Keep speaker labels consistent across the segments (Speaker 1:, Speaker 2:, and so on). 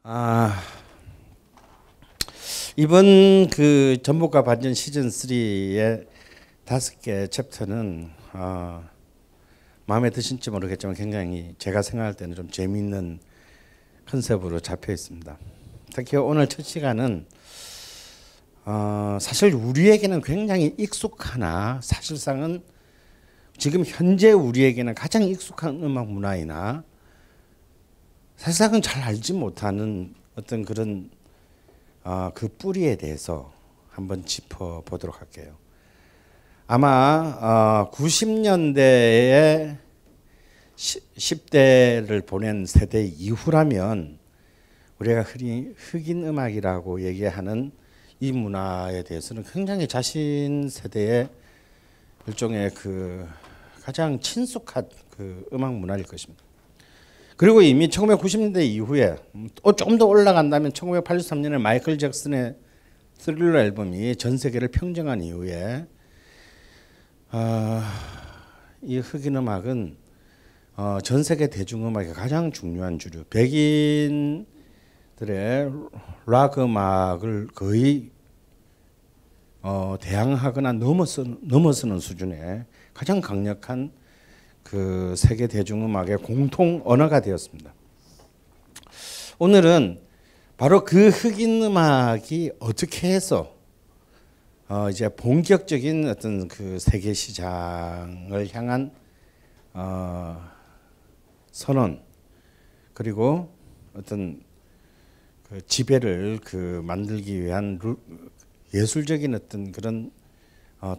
Speaker 1: 아, 이번 그 전복과 반전 시즌 3의 5개 챕터는 마음에 드실지 모르겠지만 굉장히 제가 생각할 때는 좀 재미있는 컨셉으로 잡혀 있습니다. 특히 오늘 첫 시간은 사실 우리에게는 굉장히 익숙하나 사실상은 지금 현재 우리에게는 가장 익숙한 음악 문화이나 사실상은 잘 알지 못하는 어떤 그런 그 뿌리에 대해서 한번 짚어보도록 할게요. 아마 90년대에 10대를 보낸 세대 이후라면 우리가 흔히 흑인 음악이라고 얘기하는 이 문화에 대해서는 굉장히 자신 세대의 일종의 그 가장 친숙한 그 음악 문화일 것입니다. 그리고 이미 1990년대 이후에 좀 더 올라간다면 1983년에 마이클 잭슨의 스릴러 앨범이 전 세계를 평정한 이후에 이 흑인 음악은 전 세계 대중음악의 가장 중요한 주류, 백인들의 락 음악을 거의 대항하거나 넘어서는 수준의 가장 강력한 그 세계 대중음악의 공통 언어가 되었습니다. 오늘은 바로 그 흑인 음악이 어떻게 해서 이제 본격적인 어떤 그 세계 시장을 향한 선언 그리고 어떤 그 지배를 그 만들기 위한 예술적인 어떤 그런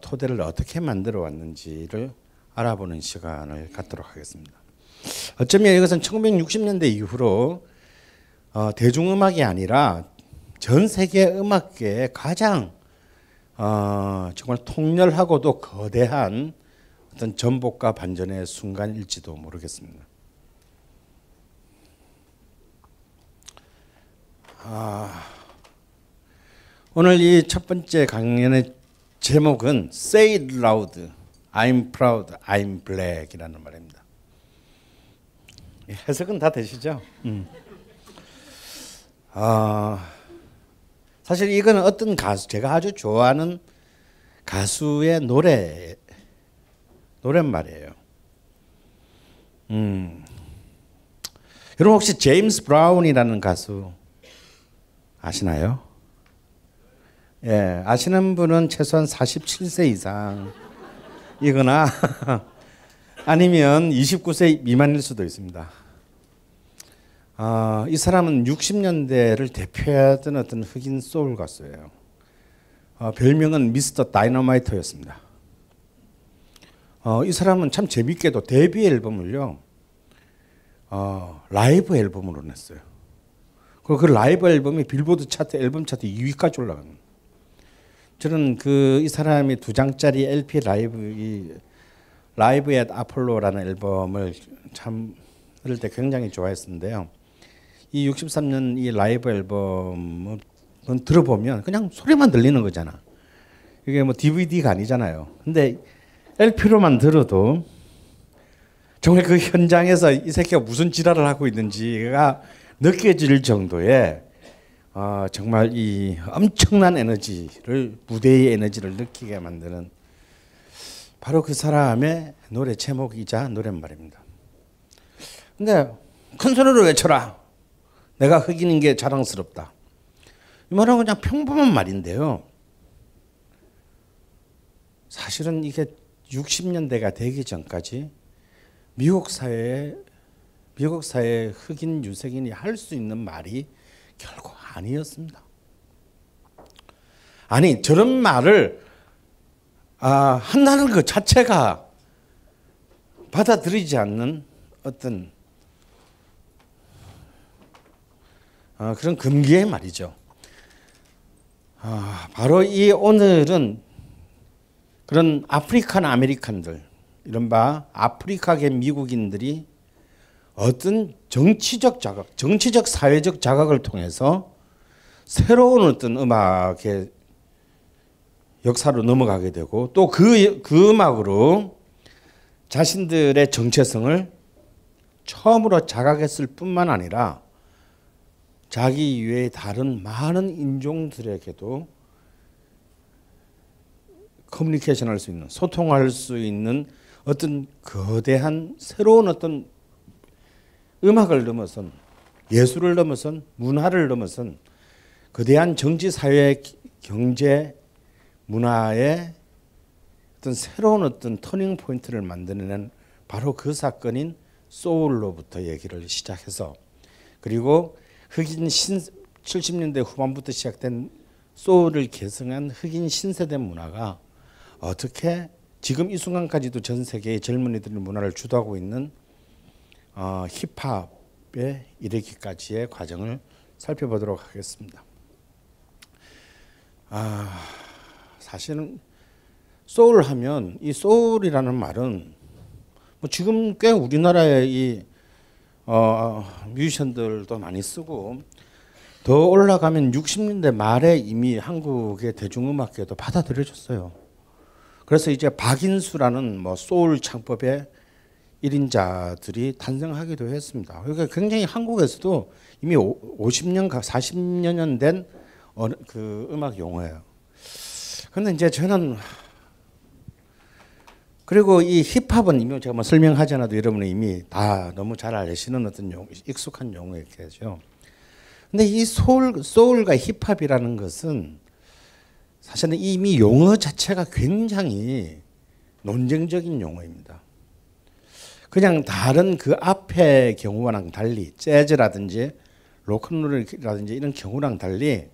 Speaker 1: 토대를 어떻게 만들어 왔는지를 알아보는 시간을 갖도록 하겠습니다. 어쩌면 이것은 1960년대 이후로 대중음악이 아니라 전 세계 음악계의 가장 정말 통렬하고도 거대한 어떤 전복과 반전의 순간일지도 모르겠습니다. 오늘 이 첫 번째 강연의 제목은 Say it loud. I'm proud, I'm black이라는 말입니다. 해석은 다 되시죠? 사실 이거는 어떤 가수, 제가 아주 좋아하는 가수의 노랫말이에요. 여러분 혹시 제임스 브라운이라는 가수 아시나요? 예, 아시는 분은 최소한 47세 이상 이거나 아니면 29세 미만일 수도 있습니다. 이 사람은 60년대를 대표하던 어떤 흑인 소울 가수예요. 별명은 미스터 다이너마이트였습니다. 이 사람은 참 재밌게도 데뷔 앨범을요 라이브 앨범으로 냈어요. 그리고 그 라이브 앨범이 빌보드 차트 앨범 차트 2위까지 올라갑니다. 저는 이 사람이 2장짜리 LP 라이브 앳 아폴로라는 앨범을 참 어릴 때 굉장히 좋아했었는데요. 이 63년 이 라이브 앨범은 들어보면 그냥 소리만 들리는 거잖아. 이게 뭐 DVD가 아니잖아요. 근데 LP로만 들어도 정말 그 현장에서 이 새끼가 무슨 지랄을 하고 있는지가 느껴질 정도의 정말 이 엄청난 에너지를 무대의 에너지를 느끼게 만드는 바로 그 사람의 노래 제목이자 노랫말입니다. 근데 큰 소리로 외쳐라. 내가 흑인인 게 자랑스럽다. 이 말은 그냥 평범한 말인데요. 사실은 이게 60년대가 되기 전까지 미국 사회에 흑인 유색인이 할 수 있는 말이 결코 아니었습니다. 아니 저런 말을 한다는 것 자체가 받아들이지 않는 어떤 그런 금기의 말이죠. 바로 이 오늘은 그런 아프리칸 아메리칸들 이른바 아프리카계 미국인들이 어떤 정치적 자각, 정치적 사회적 자각을 통해서 새로운 어떤 음악의 역사로 넘어가게 되고 또 그 음악으로 자신들의 정체성을 처음으로 자각했을 뿐만 아니라 자기 이외의 다른 많은 인종들에게도 커뮤니케이션 할 수 있는, 소통할 수 있는 어떤 거대한 새로운 어떤 음악을 넘어선, 예술을 넘어선, 문화를 넘어선 거대한 정치, 사회, 경제, 문화의 어떤 새로운 어떤 터닝 포인트를 만드는 바로 그 사건인 소울로부터 얘기를 시작해서, 그리고 흑인 70년대 후반부터 시작된 소울을 계승한 흑인 신세대 문화가 어떻게 지금 이 순간까지도 전 세계의 젊은이들의 문화를 주도하고 있는 힙합에 이르기까지의 과정을 살펴보도록 하겠습니다. 사실은 소울 하면 이 소울이라는 말은 뭐 지금 꽤 우리나라의 이 뮤지션들도 많이 쓰고, 더 올라가면 60년대 말에 이미 한국의 대중음악계도 받아들여졌어요. 그래서 이제 박인수라는 뭐 소울 창법의 1인자들이 탄생하기도 했습니다. 그러니까 굉장히 한국에서도 이미 50년, 40여 년 된 그 음악 용어예요. 근데 이제 저는, 그리고 이 힙합은 이미 제가 뭐 설명하지 않아도 여러분은 이미 다 너무 잘 아시는 어떤 익숙한 용어겠죠. 근데 이 소울과 힙합이라는 것은 사실은 이미 용어 자체가 굉장히 논쟁적인 용어입니다. 그냥 다른 그 앞의 경우와는 달리, 재즈라든지 로큰롤이라든지 이런 경우랑 달리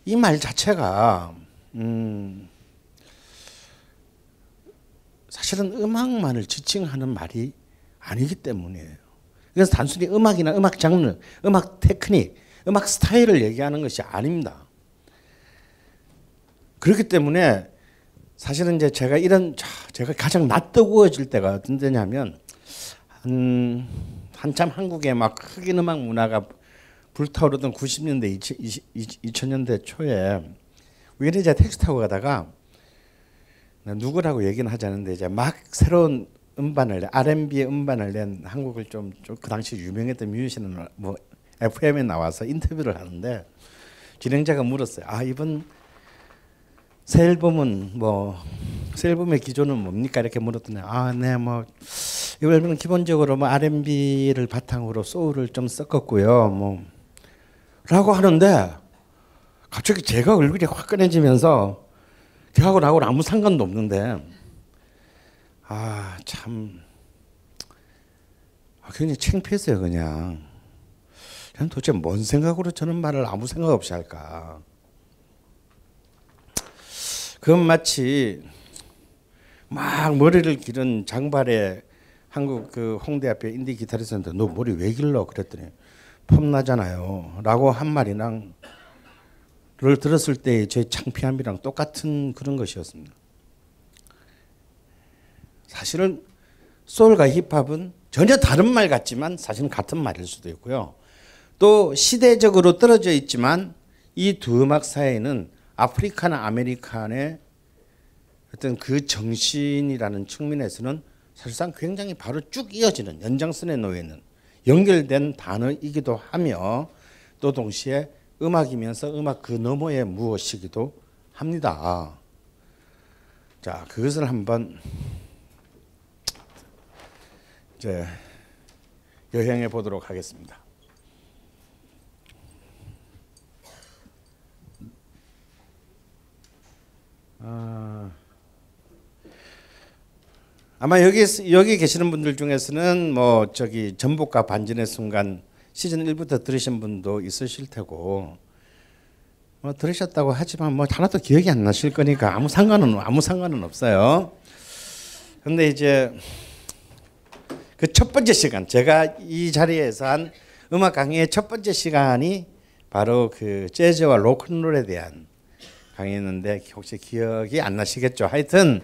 Speaker 1: 이 말 자체가 사실은 음악만을 지칭하는 말이 아니기 때문이에요. 그래서 단순히 음악이나 음악 장르, 음악 테크닉, 음악 스타일을 얘기하는 것이 아닙니다. 그렇기 때문에 사실은 이제 제가 가장 낯뜨거워질 때가 어떤 때냐면, 한참 한국에 막 흑인 음악 문화가 불타오르던 90년대, 2000년대 초에 우연히 제가 택시 타고 가다가, 누구라고 얘기는 하지 않는데 이제 막 새로운 음반을, R&B 음반을 낸 한국을 좀 그 당시 유명했던 뮤지션은 뭐 FM에 나와서 인터뷰를 하는데, 진행자가 물었어요. 이번 새 앨범은 새 앨범의 기조는 뭡니까? 이렇게 물었더니 네, 뭐 이 앨범은 기본적으로 뭐 R&B를 바탕으로 소울을 좀 섞었고요, 라고 하는데, 갑자기 제가 얼굴이 화끈해지면서 걔하고 나하고는 아무 상관도 없는데, 참 굉장히 창피했어요. 그냥 도대체 뭔 생각으로 저런 말을 아무 생각 없이 할까. 그건 마치 막 머리를 기른 장발의 한국 그 홍대 앞에 인디 기타리스트한테 너 머리 왜 길러? 그랬더니 폼나잖아요 라고 한 말이랑 를 들었을 때의 제 창피함이랑 똑같은 그런 것이었습니다. 사실은 소울과 힙합은 전혀 다른 말 같지만 사실은 같은 말일 수도 있고요. 또 시대적으로 떨어져 있지만 이 두 음악 사이에는 아프리카나 아메리칸의 어떤 그 정신이라는 측면에서는 사실상 굉장히 바로 쭉 이어지는 연장선에 놓여 있는 연결된 단어이기도 하며, 또 동시에 음악이면서 음악 그 너머의 무엇이기도 합니다. 자, 그것을 한번 이제 여행해 보도록 하겠습니다. 아마 여기 계시는 분들 중에서는 뭐 전복과 반전의 순간 시즌 1부터 들으신 분도 있으실 테고, 들으셨다고 하지만 하나도 기억이 안 나실 거니까 아무 상관은 없어요. 근데 이제 그 첫 번째 시간, 제가 이 자리에서 한 음악 강의의 첫 번째 시간이 바로 그 재즈와 로큰롤에 대한 강의였는데 혹시 기억이 안 나시겠죠? 하여튼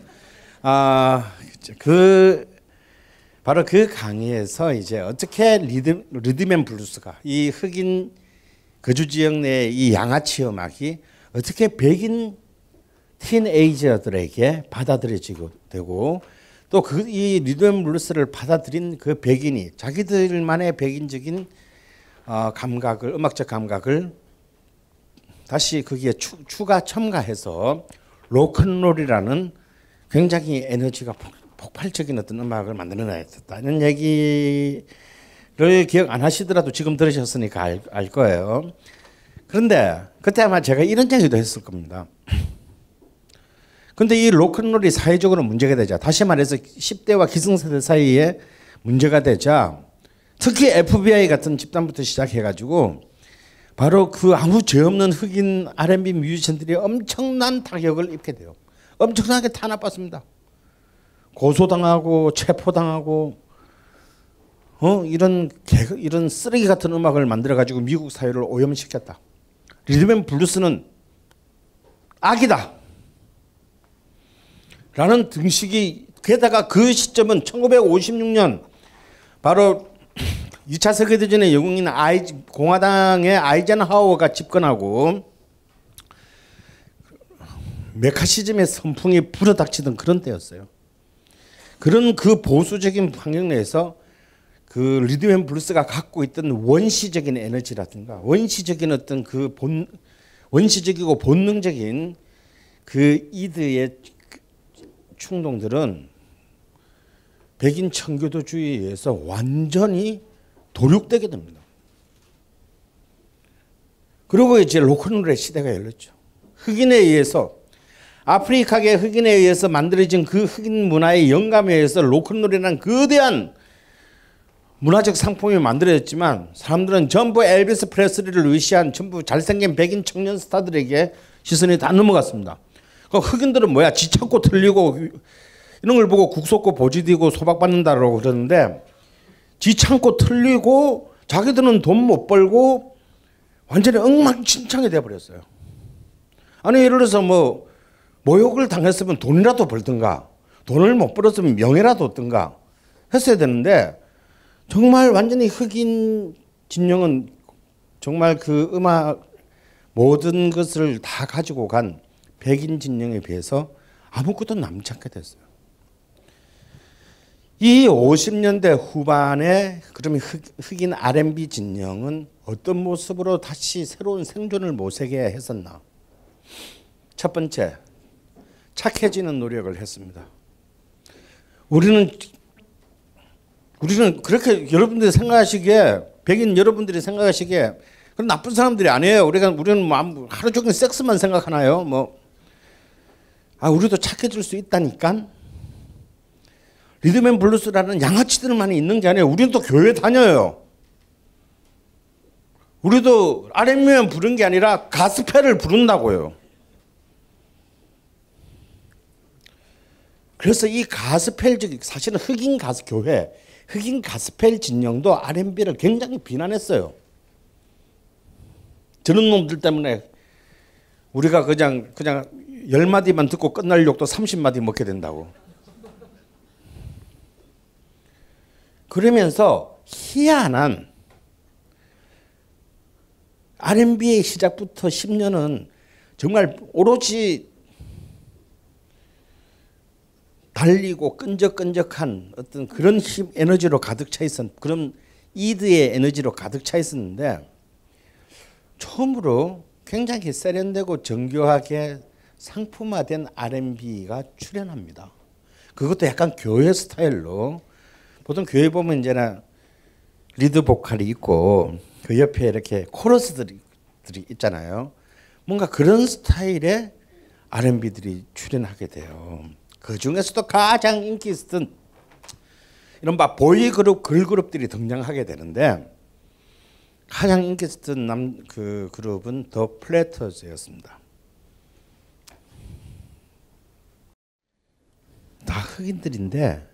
Speaker 1: 바로 그 강의에서 이제 어떻게 리듬앤블루스가 이 흑인 거주 지역 내의 이 양아치 음악이 어떻게 백인 티네이저들에게 받아들여지고 되고, 또 이 리듬앤블루스를 받아들인 그 백인이 자기들만의 백인적인 감각을 음악적 감각을 다시 거기에 추가 첨가해서 로큰롤이라는 굉장히 에너지가 폭발적인 어떤 음악을 만들어냈다. 이런 얘기를 기억 안 하시더라도 지금 들으셨으니까 알 거예요. 그런데 그때 아마 제가 이런 얘기도 했을 겁니다. 근데 이 로큰롤이 사회적으로 문제가 되자, 다시 말해서 10대와 기성세대 사이에 문제가 되자, 특히 FBI 같은 집단부터 시작해가지고 바로 그 아무 죄 없는 흑인 R&B 뮤지션들이 엄청난 타격을 입게 돼요. 엄청나게 탄압받습니다. 고소당하고 체포당하고 이런 쓰레기 같은 음악을 만들어가지고 미국 사회를 오염시켰다. 리듬 블루스는 악이다 라는 등식이, 게다가 그 시점은 1956년 바로 2차 세계대전의 영웅인 공화당의 아이젠하워가 집권하고 메카시즘의 선풍이 불어닥치던 그런 때였어요. 그런 그 보수적인 환경 내에서 그 리듬 앤 블루스가 갖고 있던 원시적인 에너지라든가 원시적인 어떤 원시적이고 본능적인 그 이드의 충동들은 백인 청교도주의에 의해서 완전히 도륙되게 됩니다. 그리고 이제 로큰롤의 시대가 열렸죠. 흑인에 의해서, 아프리카계 흑인에 의해서 만들어진 그 흑인 문화의 영감에 의해서 로큰롤이라는 거대한 문화적 상품이 만들어졌지만 사람들은 전부 엘비스 프레슬리를 의시한 전부 잘생긴 백인 청년 스타들에게 시선이 다 넘어갔습니다. 그 흑인들은 뭐야, 지 찾고 틀리고 이런 걸 보고 국속고 보지디고 소박받는다라고 그러는데, 지 참고 틀리고 자기들은 돈 못 벌고 완전히 엉망진창이 돼버렸어요. 아니 예를 들어서 뭐 모욕을 당했으면 돈이라도 벌든가, 돈을 못 벌었으면 명예라도 얻든가 했어야 되는데, 정말 완전히 흑인 진영은 정말 그 음악 모든 것을 다 가지고 간 백인 진영에 비해서 아무것도 남지 않게 됐어요. 이 50년대 후반에 그러면 흑인 R&B 진영은 어떤 모습으로 다시 새로운 생존을 모색해야 했었나? 첫 번째, 착해지는 노력을 했습니다. 우리는 그렇게 여러분들이 생각하시기에, 백인 여러분들이 생각하시기에 그런 나쁜 사람들이 아니에요. 우리는 하루 종일 섹스만 생각하나요? 우리도 착해질 수 있다니까. 리듬 앤 블루스라는 양아치들만 있는 게 아니에요. 우리는 또 교회 다녀요. 우리도 R&B만 부른 게 아니라 가스펠을 부른다고요. 그래서 이 가스펠, 사실은 흑인 가스펠 진영도 R&B를 굉장히 비난했어요. 저런 놈들 때문에 우리가 그냥 10마디만 듣고 끝날 욕도 30마디 먹게 된다고. 그러면서 희한한 R&B의 시작부터 10년은 정말 오로지 달리고 끈적끈적한 어떤 그런 힘, 에너지로 가득 차 있었던, 그런 이드의 에너지로 가득 차 있었는데, 처음으로 굉장히 세련되고 정교하게 상품화된 R&B가 출현합니다. 그것도 약간 교회 스타일로, 보통 교회 보면 이제는 리드 보컬이 있고 그 옆에 이렇게 코러스들이 있잖아요. 뭔가 그런 스타일의 R&B들이 출연하게 돼요. 그 중에서도 가장 인기 있었던 이른바 보이그룹, 걸그룹들이 등장하게 되는데, 가장 인기 있었던 그 그룹은 더 플래터즈였습니다. 다 흑인들인데,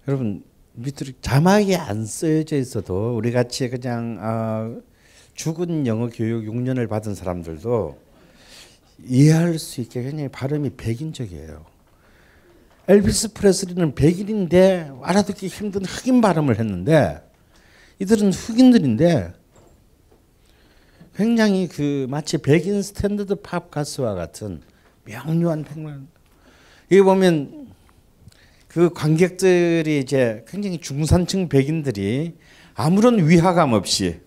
Speaker 1: 여러분 밑으로 자막이 안 쓰여져 있어도 우리 같이 그냥 죽은 영어 교육 6년을 받은 사람들도 이해할 수 있게 굉장히 발음이 백인적이에요. 엘비스 프레슬리는 백인인데 알아듣기 힘든 흑인 발음을 했는데, 이들은 흑인들인데 굉장히 마치 백인 스탠더드 팝 가수와 같은 명료한 백만. 여기 보면 그 관객들이 이제 굉장히 중산층 백인들이 아무런 위화감 없이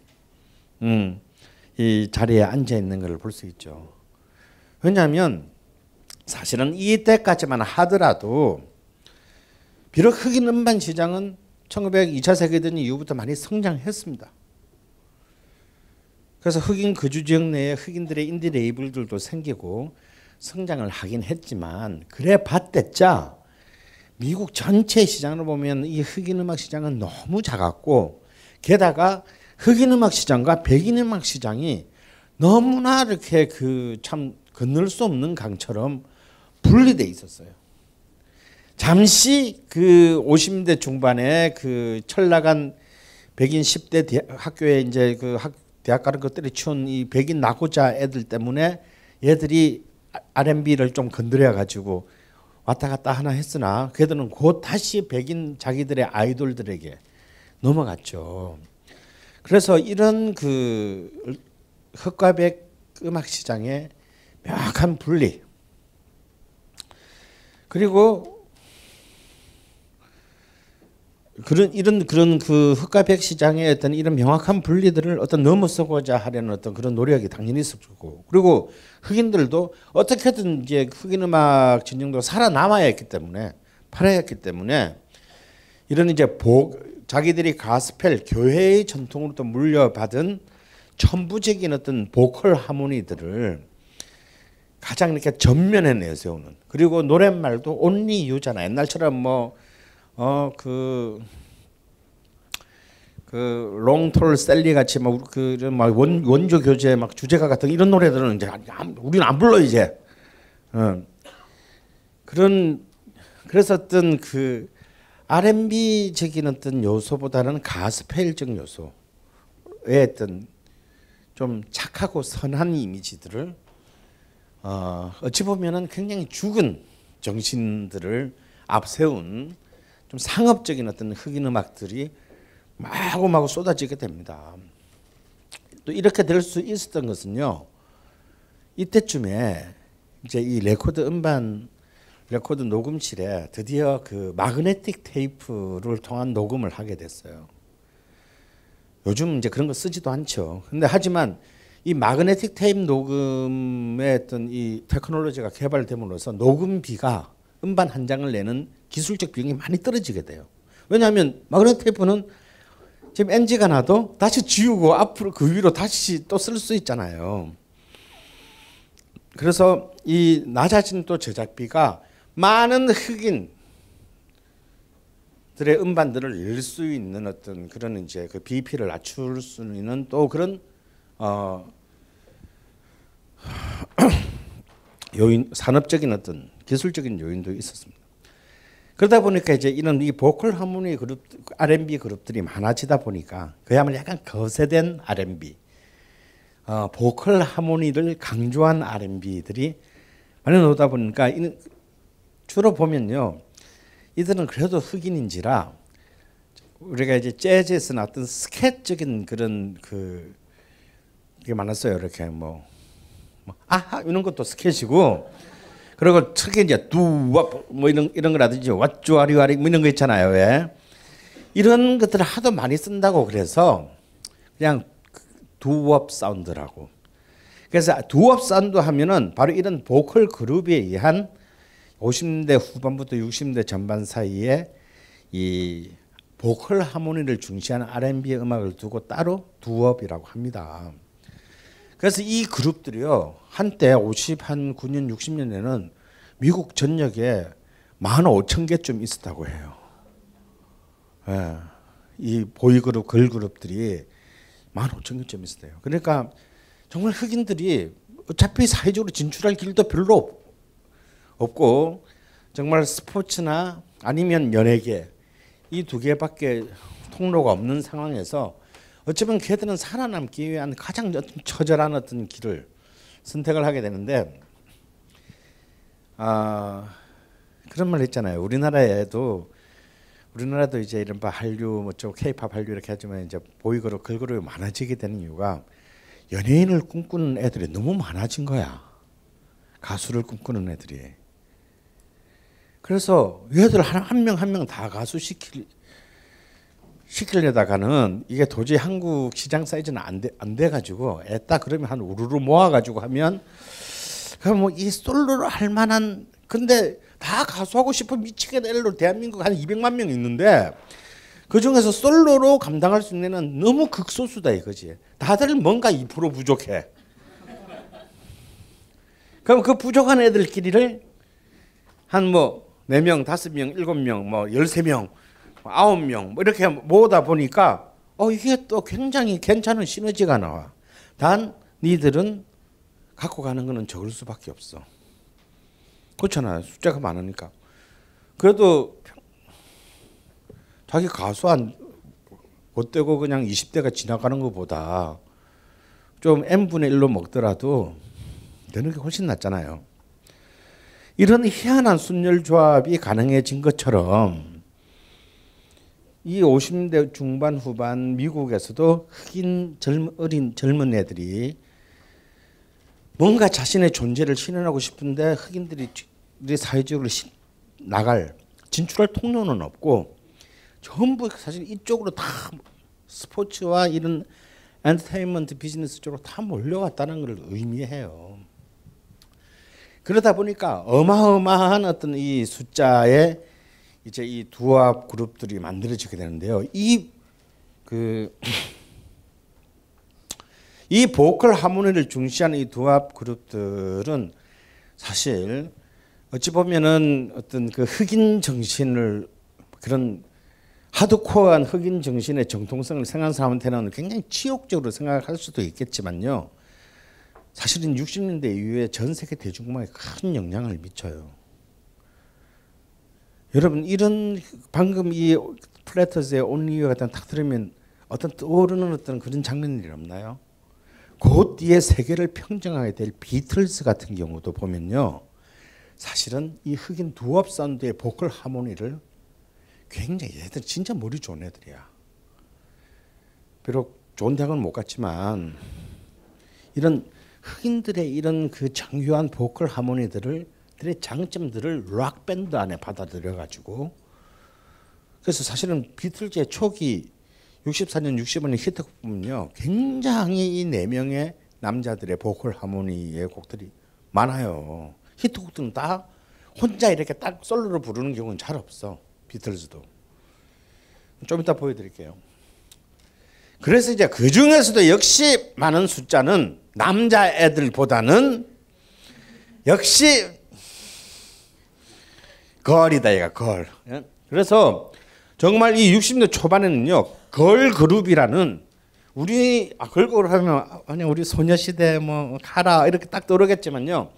Speaker 1: 이 자리에 앉아 있는 것을 볼 수 있죠. 왜냐하면 사실은 이때까지만 하더라도 비록 흑인 음반 시장은 1902차 세계대전 이후부터 많이 성장했습니다. 그래서 흑인 거주 지역 내에 흑인들의 인디 레이블들도 생기고 성장을 하긴 했지만 그래 봤댔자 미국 전체 시장을 보면 이 흑인 음악 시장은 너무 작았고 게다가 흑인 음악 시장과 백인 음악 시장이 너무나 이렇게 그 참 건널 수 없는 강처럼 분리돼 있었어요. 잠시 그 50대 중반에 그 철나간 백인 10대 학교에 이제 그 대학 가는 것들이 치운 이 백인 낙오자 애들 때문에 얘들이 R&B를 좀 건드려 가지고 왔다 갔다 하나 했으나 그들은 곧 다시 백인 자기들의 아이돌들에게 넘어갔죠. 그래서 이런 그 흑과 백 음악 시장의 명확한 분리 그리고 그런 그 흑과 백 시장의 어떤 이런 명확한 분리들을 어떤 넘어서고자 하려는 어떤 그런 노력이 당연히 있었고 그리고 흑인들도 어떻게든 이제 흑인 음악 진영도 살아남아야 했기 때문에 팔아야 했기 때문에 이런 이제 자기들이 가스펠 교회의 전통으로부터 물려받은 천부적인 어떤 보컬 하모니들을 가장 이렇게 전면에 내세우는 그리고 노랫말도 only you잖아. 옛날처럼 뭐 롱톨 셀리 같이 막 원조 교재 막 주제가 같은 이런 노래들은 이제 우리는 안 불러 이제. 그래서 어떤 그 R&B적인 어떤 요소보다는 가스펠적 요소의 어떤 좀 착하고 선한 이미지들을 어찌 보면은 굉장히 죽은 정신들을 앞세운 좀 상업적인 어떤 흑인 음악들이 마구마구 쏟아지게 됩니다. 또 이렇게 될 수 있었던 것은요. 이때쯤에 이제 이 레코드 녹음실에 드디어 그 마그네틱 테이프를 통한 녹음을 하게 됐어요. 요즘 이제 그런 거 쓰지도 않죠. 근데 하지만 이 마그네틱 테이프 녹음의 어떤 이 테크놀로지가 개발됨으로써 녹음비가 음반 한 장을 내는 기술적 비용이 많이 떨어지게 돼요. 왜냐하면 마그네틱 테이프는 지금 NG가 나도 다시 지우고 앞으로 그 위로 다시 또 쓸 수 있잖아요. 그래서 이 낮아진 또 제작비가 많은 흑인들의 음반들을 낼 수 있는 어떤 그런 이제 그 BP를 낮출 수 있는 또 그런 요인, 산업적인 어떤 기술적인 요인도 있었습니다. 그러다 보니까 이제 이런 이 보컬 하모니 그룹, R&B 그룹들이 많아지다 보니까 그야말로 약간 거세된 R&B, 보컬 하모니를 강조한 R&B들이 많이 나오다 보니까 주로 보면요, 이들은 그래도 흑인인지라 우리가 이제 재즈에서 나왔던 스캣적인 그런 게 많았어요. 이렇게 뭐 아하 이런 것도 스케치고 그리고 특히 이제 두왑 뭐 이런 거라든지 왓쭈아리와리 뭐 이런 거 있잖아요. 왜 이런 것들을 하도 많이 쓴다고 그래서 그냥 두왑 사운드라고. 그래서 두왑 사운드 하면은 바로 이런 보컬 그룹에 의한 50년대 후반부터 60년대 전반 사이에 이 보컬 하모니를 중시하는 R&B 음악을 두고 따로 두왑이라고 합니다. 그래서 이 그룹들이요 한때 59년 60년에는 미국 전역에 15,000개쯤 있었다고 해요. 예, 이 보이그룹 걸그룹들이 15,000개쯤 있었대요. 그러니까 정말 흑인들이 어차피 사회적으로 진출할 길도 별로 없고 정말 스포츠나 아니면 연예계 이 두 개밖에 통로가 없는 상황에서 어쩌면 걔들은 살아남기 위한 가장 처절한 어떤 길을 선택을 하게 되는데 그런 말 있잖아요. 우리나라도 이제 이런 한류 뭐좀 K-팝 한류 이렇게 하지만 이제 보이그룹 걸그룹이 많아지게 되는 이유가 연예인을 꿈꾸는 애들이 너무 많아진 거야. 가수를 꿈꾸는 애들이. 그래서 얘들 한 명 한 명 다 가수 시키려다가는 이게 도저히 한국 시장 사이즈는 안 돼 가지고 애따 그러면 한 우르르 모아 가지고 하면 그럼 뭐 이 솔로로 할 만한 근데 다 가수하고 싶은 미치겠다 일로 대한민국 한 200만 명 있는데 그 중에서 솔로로 감당할 수 있는 애는 너무 극소수다 이거지. 다들 뭔가 2% 부족해. 그럼 그 부족한 애들끼리를 한 뭐 4명, 5명, 7명, 뭐 13명, 9명 뭐 이렇게 모으다 보니까 이게 또 굉장히 괜찮은 시너지가 나와. 단 니들은 갖고 가는 거는 적을 수밖에 없어. 그렇잖아요. 숫자가 많으니까. 그래도 자기 가수 못 되고 그냥 20대가 지나가는 것보다 좀 n분의 1로 먹더라도 되는 게 훨씬 낫잖아요. 이런 희한한 순열 조합이 가능해진 것처럼 이 50대 중반 후반 미국에서도 흑인 어린 젊은 애들이 뭔가 자신의 존재를 실현하고 싶은데 흑인들이 사회적으로 나갈 진출할 통로는 없고 전부 사실 이쪽으로 다 스포츠와 이런 엔터테인먼트 비즈니스 쪽으로 다 몰려왔다는 걸 의미해요. 그러다 보니까 어마어마한 어떤 이 숫자의 이제 이 두합 그룹들이 만들어지게 되는데요. 이 보컬 하모니를 중시하는 이 두합 그룹들은 사실 어찌 보면은 어떤 그 흑인 정신을 그런 하드코어한 흑인 정신의 정통성을 생각하는 사람한테는 굉장히 치욕적으로 생각할 수도 있겠지만요. 사실은 60년대 이후에 전 세계 대중음악에 큰 영향을 미쳐요. 여러분 이런 방금 이 플래터스의 Only You 같은 딱 들으면 어떤 떠오르는 어떤 그런 장면들이 없나요? 그 뒤에 세계를 평정하게 될 비틀즈 같은 경우도 보면요. 사실은 이 흑인 두업 사운드의 보컬 하모니를 굉장히 얘들 진짜 머리 좋은 애들이야. 비록 좋은 대학은 못 갔지만 이런 흑인들의 이런 그 정교한 보컬 하모니들의 장점들을 락 밴드 안에 받아들여 가지고 그래서 사실은 비틀즈의 초기 64년 65년 히트곡 보면요. 굉장히 이 4명의 남자들의 보컬 하모니의 곡들이 많아요. 히트곡들은 다 혼자 이렇게 딱 솔로로 부르는 경우는 잘 없어. 비틀즈도. 좀 이따 보여드릴게요. 그래서 이제 그 중에서도 역시 많은 숫자는 남자애들보다는 역시 걸이다 얘가 걸. 그래서 정말 이 60년 초반에는요. 걸 그룹이라는 우리 걸그룹 하면 아니 우리 소녀시대 뭐 카라 이렇게 딱 떠오르겠지만요.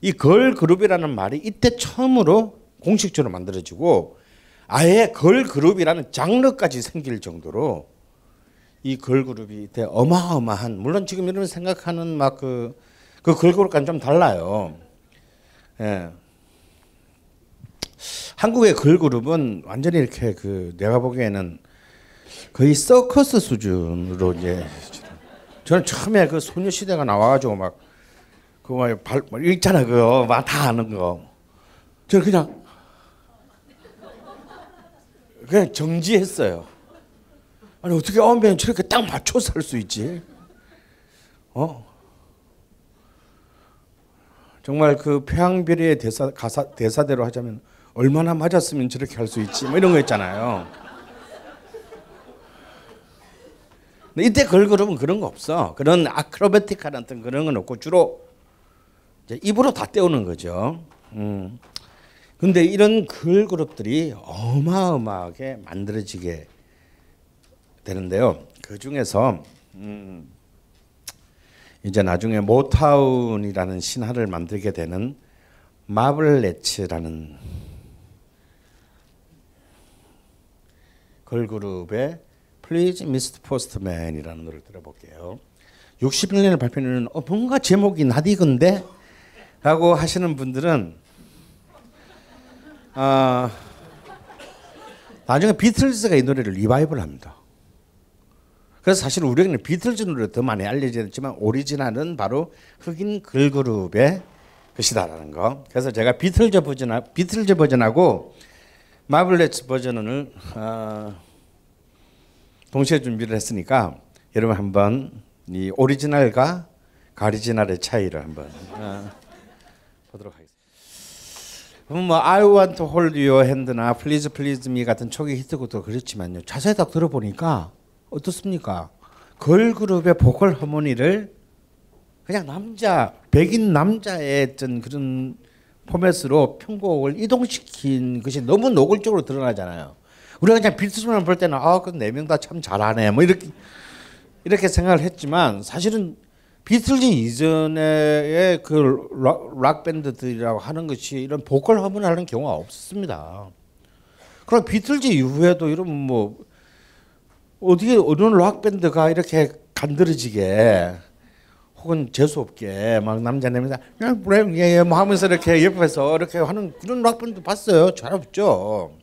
Speaker 1: 이 걸 그룹이라는 말이 이때 처음으로 공식적으로 만들어지고 아예 걸 그룹이라는 장르까지 생길 정도로 이 걸그룹이 이때 어마어마한 물론 지금 이런 생각하는 막 그 걸그룹과는 좀 달라요. 예. 한국의 걸그룹은 완전히 이렇게 그 내가 보기에는 거의 서커스 수준으로 이제 저는 처음에 그 소녀시대가 나와가지고 막 그거 막 있잖아 그거 막 다 아는 거 저는 그냥 정지했어요. 아니 어떻게 엄면 저렇게 딱 맞춰서 할 수 있지? 정말 그 표양별이의 대사대로 하자면 얼마나 맞았으면 저렇게 할 수 있지? 뭐 이런 거 있잖아요. 근데 이때 걸그룹은 그런 거 없어. 그런 아크로바틱한 어떤 그런 건 없고 주로 이제 입으로 다 때우는 거죠. 근데 이런 걸그룹들이 어마어마하게 만들어지게 되는데요. 그 중에서 이제 나중에 모타운이라는 신화를 만들게 되는 마블렛츠라는 걸그룹의 Please Mr. Postman이라는 노래를 들어볼게요. 61년에 발표는 뭔가 제목이 낯익은데 라고 하시는 분들은 나중에 비틀즈가 이 노래를 리바이벌 합니다. 그래서 사실 우리에게는 비틀즈 노래가 더 많이 알려졌지만 오리지널은 바로 흑인 걸그룹의 것이다라는 거. 그래서 제가 비틀즈 버전하고 마블렛츠 버전을 동시에 준비를 했으니까 여러분 한번 이 오리지널과 가리지널의 차이를 한번 보도록 하겠습니다. 뭐 I want to hold your hand나 Please Please Me 같은 초기 히트곡도 그렇지만요. 자세히 딱 들어보니까 어떻습니까? 걸그룹의 보컬 하모니를 그냥 남자 백인 남자의 어떤 그런 포맷으로 편곡을 이동시킨 것이 너무 노골적으로 드러나잖아요. 우리가 그냥 비트스만 볼 때는 그 네 명 다 참 잘하네 뭐 이렇게 생각을 했지만 사실은 비틀즈 이전의 그 락 밴드들이라고 하는 것이 이런 보컬 허문을 하는 경우가 없었습니다. 그럼 비틀즈 이후에도 이런 뭐 어디에 어느 락 밴드가 이렇게 간드러지게 혹은 재수 없게 막 남자 내면서 뭐 하면서 이렇게 옆에서 이렇게 하는 그런 락 밴드 봤어요? 잘 없죠.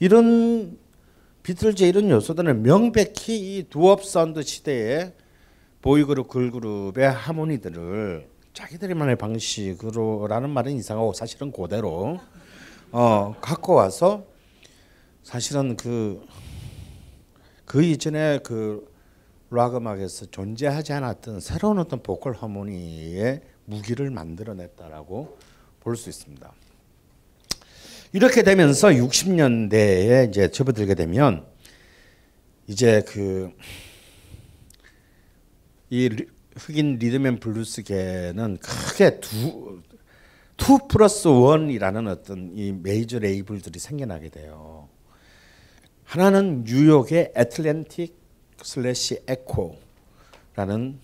Speaker 1: 이런 비틀즈의 이런 요소들은 명백히 이 두업 사운드 시대에 보이그룹, 걸그룹의 하모니들을 자기들만의 방식으로라는 말은 이상하고 사실은 그대로 갖고 와서 사실은 그 이전에 그 락 음악에서 존재하지 않았던 새로운 어떤 보컬 하모니의 무기를 만들어냈다라고 볼 수 있습니다. 이렇게 되면서 60년대에 이제 접어들게 되면 이제 이 흑인 리듬 앤 블루스계는 크게 2+1이라는 어떤 이 메이저 레이블들이 생겨나게 돼요. 하나는 뉴욕의 애틀랜틱 슬래시 에코라는,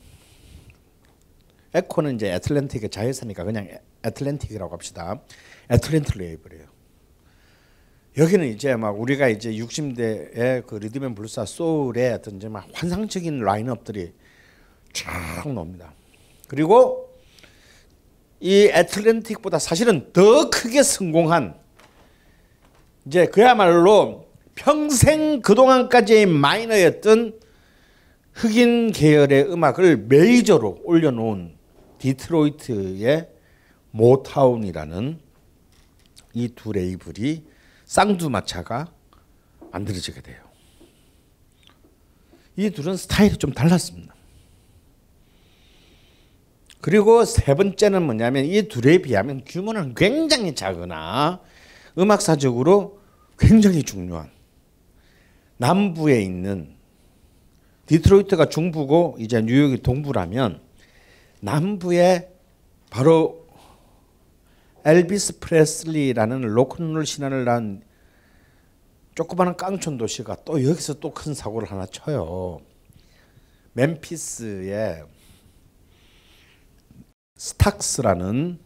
Speaker 1: 에코는 이제 애틀랜틱의 자회사니까 그냥 애틀랜틱이라고 합시다. 애틀랜틱 레이블이에요. 여기는 이제 막 우리가 이제 60대의 그 리듬 앤 블루스와 소울의 어떤 이제 막 환상적인 라인업들이 쫙 나옵니다. 그리고 이 애틀랜틱보다 사실은 더 크게 성공한 이제 그야말로 평생 그동안까지의 마이너였던 흑인 계열의 음악을 메이저로 올려놓은 디트로이트의 모타운이라는 이 두 레이블이 쌍두마차가 만들어지게 돼요. 이 둘은 스타일이 좀 달랐습니다. 그리고 세 번째는 뭐냐면 이 둘에 비하면 규모는 굉장히 작으나 음악사적으로 굉장히 중요한 남부에 있는, 디트로이트가 중부고 이제 뉴욕이 동부라면 남부에 바로 엘비스 프레슬리라는 로큰롤 신화를 낳은 조그마한 깡촌 도시가 또 여기서 또 큰 사고를 하나 쳐요. 멤피스의 스탁스라는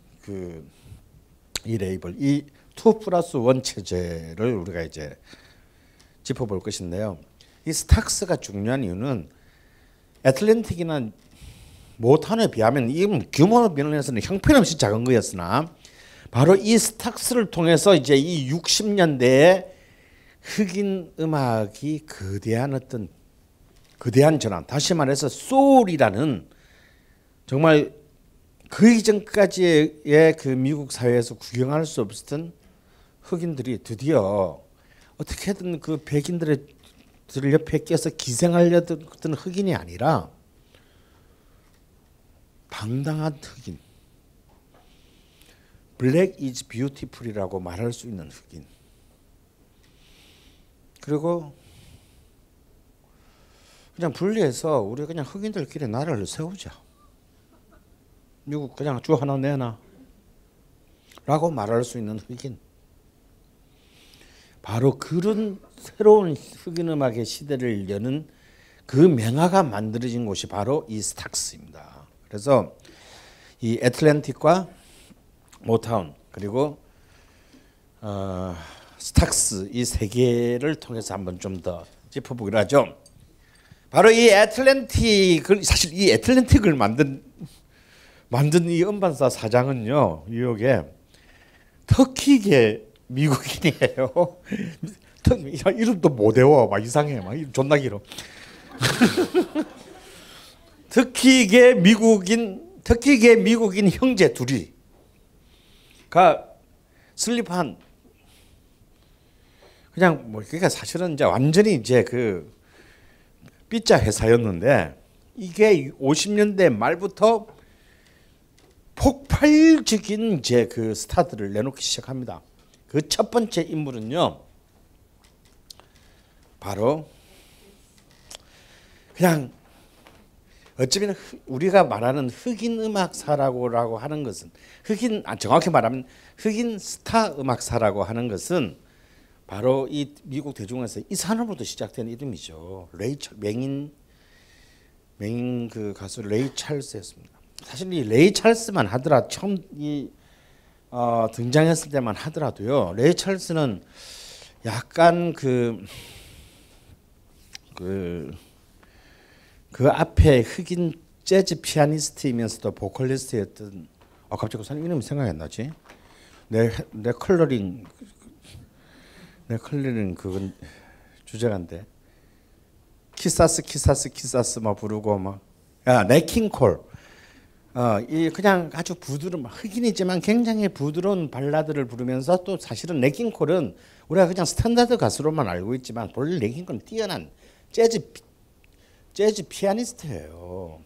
Speaker 1: 이 레이블, 이 2+1 체제를 우리가 이제 짚어볼 것인데요. 이 스탁스가 중요한 이유는 애틀랜틱이나 모타운에 비하면 이 규모 면에서는 형편없이 작은 거였으나 바로 이 스탁스를 통해서 이제 이 60년대에 흑인 음악이 거대한 전환, 다시 말해서 소울이라는 정말 그 이전까지의 그 미국 사회에서 구경할 수 없었던 흑인들이 드디어 어떻게든 그 백인들의 옆에 껴서 기생하려던 흑인이 아니라 당당한 흑인, 블랙 이즈 뷰티풀이라고 말할 수 있는 흑인, 그리고 그냥 분리해서 우리 그냥 흑인들끼리 나라를 세우자. 미국 그냥 주 하나 내놔 라고 말할 수 있는 흑인. 바로 그런 새로운 흑인 음악의 시대를 여는 그 명화가 만들어진 곳이 바로 이 스탁스입니다. 그래서 이 애틀랜틱과 모타운 그리고 스탁스 이 세 개를 통해서 한번 좀 더 짚어보기로 하죠. 바로 이 애틀랜틱을, 사실 이 애틀랜틱을 만든 이 음반사 사장은요, 뉴욕에 터키계 미국인이에요. 이름도 못 외워, 막 이상해, 막 존나 길어. 터키계 미국인 형제 둘이가 슬립한, 그냥 뭐 그러니까 사실은 이제 완전히 이제 그 피자 회사였는데 이게 50년대 말부터 폭발적인 이제 그 스타들을 내놓기 시작합니다. 그 첫 번째 인물은요, 바로 그냥 어쩌면 우리가 말하는 흑인 음악사라고 하는 것은 정확히 말하면 흑인 스타 음악사라고 하는 것은 바로 이 미국 대중에서 이 산업으로부터 시작된 이름이죠. 맹인 그 가수 레이 찰스였습니다. 사실 이 레이 찰스만 하더라 처음 등장했을 때만 하더라도요. 레이 찰스는 약간 그 앞에 흑인 재즈 피아니스트이면서도 보컬리스트였던 갑자기 그 사람 이름이 생각이 안 나지? 내 컬러링 그건 주제가인데 키사스 막 부르고 막 네킹콜 이 그냥 아주 부드러운 흑인이지만 굉장히 부드러운 발라드를 부르면서 또 사실은 네킹콜은 우리가 그냥 스탠다드 가수로만 알고 있지만 본래 네킹콜은 뛰어난 재즈 피아니스트예요.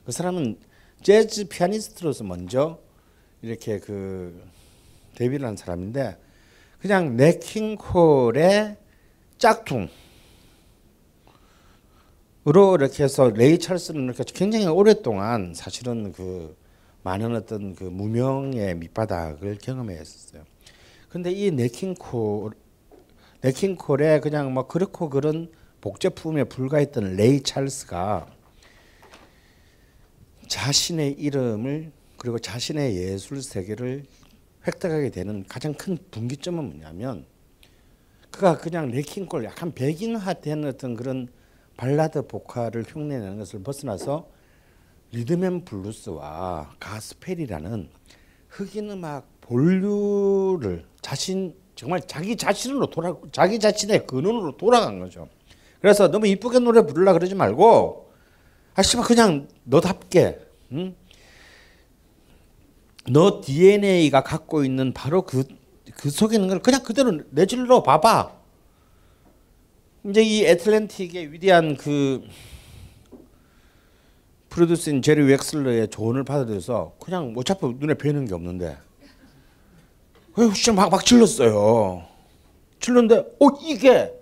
Speaker 1: 그 사람은 재즈 피아니스트로서 먼저 이렇게 그 데뷔를 한 사람인데 그냥 네킹콜의 짝퉁으로 이렇게 해서 레이 찰스는 이렇게 굉장히 오랫동안 사실은 그 많은 어떤 그 무명의 밑바닥을 경험했었어요. 근데 이 네킹콜의 그냥 뭐 그렇고 그런 복제품에 불과했던 레이 찰스가 자신의 이름을 그리고 자신의 예술 세계를 획득하게 되는 가장 큰 분기점은 뭐냐면 그가 그냥 네킹콜 약간 백인화된 어떤 그런 발라드 보컬을 흉내내는 것을 벗어나서 리듬앤 블루스와 가스펠이라는 흑인 음악 본류를 정말 자기 자신의 근원으로 돌아간 거죠. 그래서 너무 이쁘게 노래 부르려 그러지 말고 씨발 그냥 너답게 너 DNA가 갖고 있는 바로 그 속에 있는 걸 그냥 그대로 내질러 봐봐. 이제 이 애틀랜틱의 위대한 그 프로듀서인 제리 웩슬러의 조언을 받아들여서 그냥 어차피 눈에 뵈는 게 없는데 막 질렀어요. 질렀는데 이게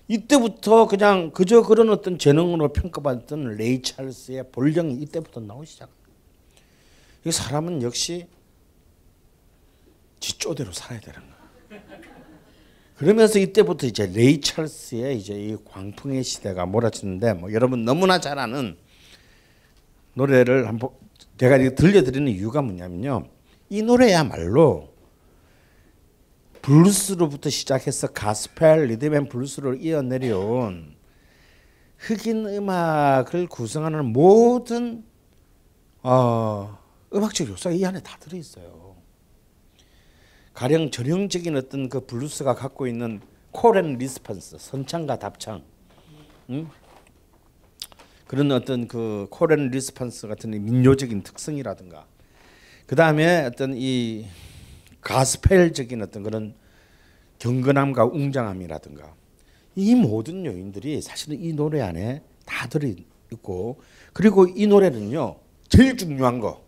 Speaker 1: 이때부터 그냥 그저 그런 어떤 재능으로 평가받던 레이 찰스의 본령이 이때부터 나오기 시작합니다. 이 사람은 역시 지 쪼대로 살아야 되는 거야. 그러면서 이때부터 이제 레이 찰스의 이제 이 광풍의 시대가 몰아치는데 뭐 여러분 너무나 잘 아는 노래를 한번 제가 들려드리는 이유가 뭐냐면요. 이 노래야말로 블루스로부터 시작해서 가스펠, 리듬앤 블루스로 이어내려온 흑인 음악을 구성하는 모든 음악적 요소가 이 안에 다 들어있어요. 가령 전형적인 어떤 그 블루스가 갖고 있는 콜 앤 리스폰스, 선창과 답창, 그런 어떤 그 콜 앤 리스폰스 같은 민요적인 특성이라든가, 그 다음에 어떤 이 가스펠적인 어떤 그런 경건함과 웅장함이라든가, 이 모든 요인들이 사실은 이 노래 안에 다 들어있고, 그리고 이 노래는요 제일 중요한 거,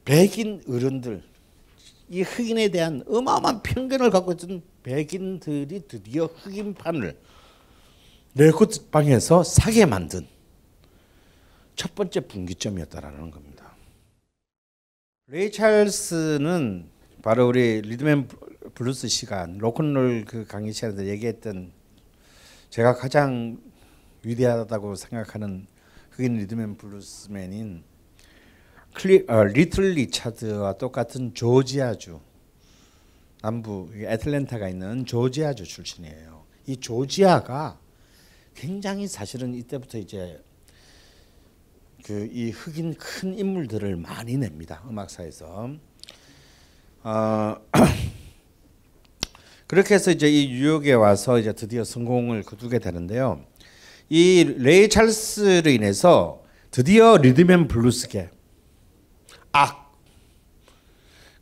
Speaker 1: 백인 어른들, 이 흑인에 대한 어마어마한 편견을 갖고 있던 백인들이 드디어 흑인판을 레코드방에서 사게 만든 첫 번째 분기점이었다라는 겁니다. 레이 찰스는 바로 우리 리듬앤 블루스 시간, 로큰롤 그 강의 시간에서 얘기했던 제가 가장 위대하다고 생각하는 흑인 리듬앤 블루스맨인 리틀 리차드와 똑같은 조지아주 남부 애틀랜타가 있는 조지아주 출신이에요. 이 조지아가 굉장히 사실은 이때부터 이제 그 이 흑인 큰 인물들을 많이 냅니다. 음악사에서. 그렇게 해서 이제 이 뉴욕에 와서 이제 드디어 성공을 거두게 되는데요. 이 레이 찰스로 인해서 드디어 리듬앤 블루스계,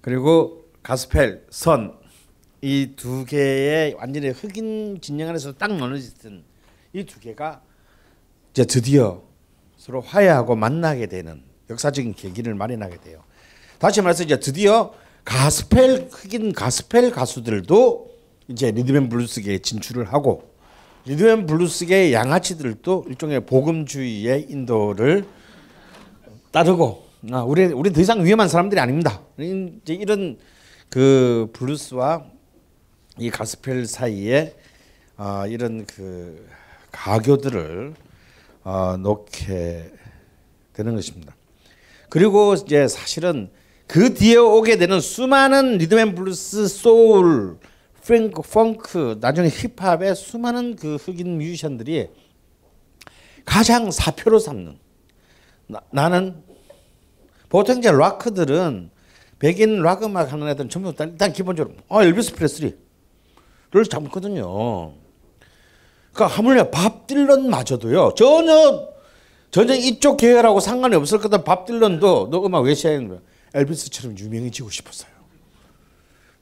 Speaker 1: 그리고 가스펠, 선, 이 두 개의 완전히 흑인 진영 안에서 딱 나눠졌던 이 두 개가 이제 드디어 서로 화해하고 만나게 되는 역사적인 계기를 마련하게 돼요. 다시 말해서 이제 드디어 흑인 가스펠 가수들도 이제 리듬앤블루스계에 진출을 하고 리듬앤블루스계의 양아치들도 일종의 복음주의의 인도를 따르고 우리 더 이상 위험한 사람들이 아닙니다. 이제 이런 그 블루스와 이 가스펠 사이에 이런 그 가교들을 놓게 되는 것입니다. 그리고 이제 사실은 그 뒤에 오게 되는 수많은 리듬앤블루스, 소울, 펑크, 나중에 힙합의 수많은 그 흑인 뮤지션들이 가장 사표로 삼는 나는 보통 이제 락커들은 백인 락 음악 하는 애들은 전부 일단 기본적으로 엘비스 프레슬리를 잡거든요. 그러니까 하물며 밥 딜런마저도요. 전혀 이쪽 계열하고 상관이 없을 거다. 밥 딜런도 너 음악 왜 시작하는 거야? 엘비스처럼 유명해지고 싶었어요.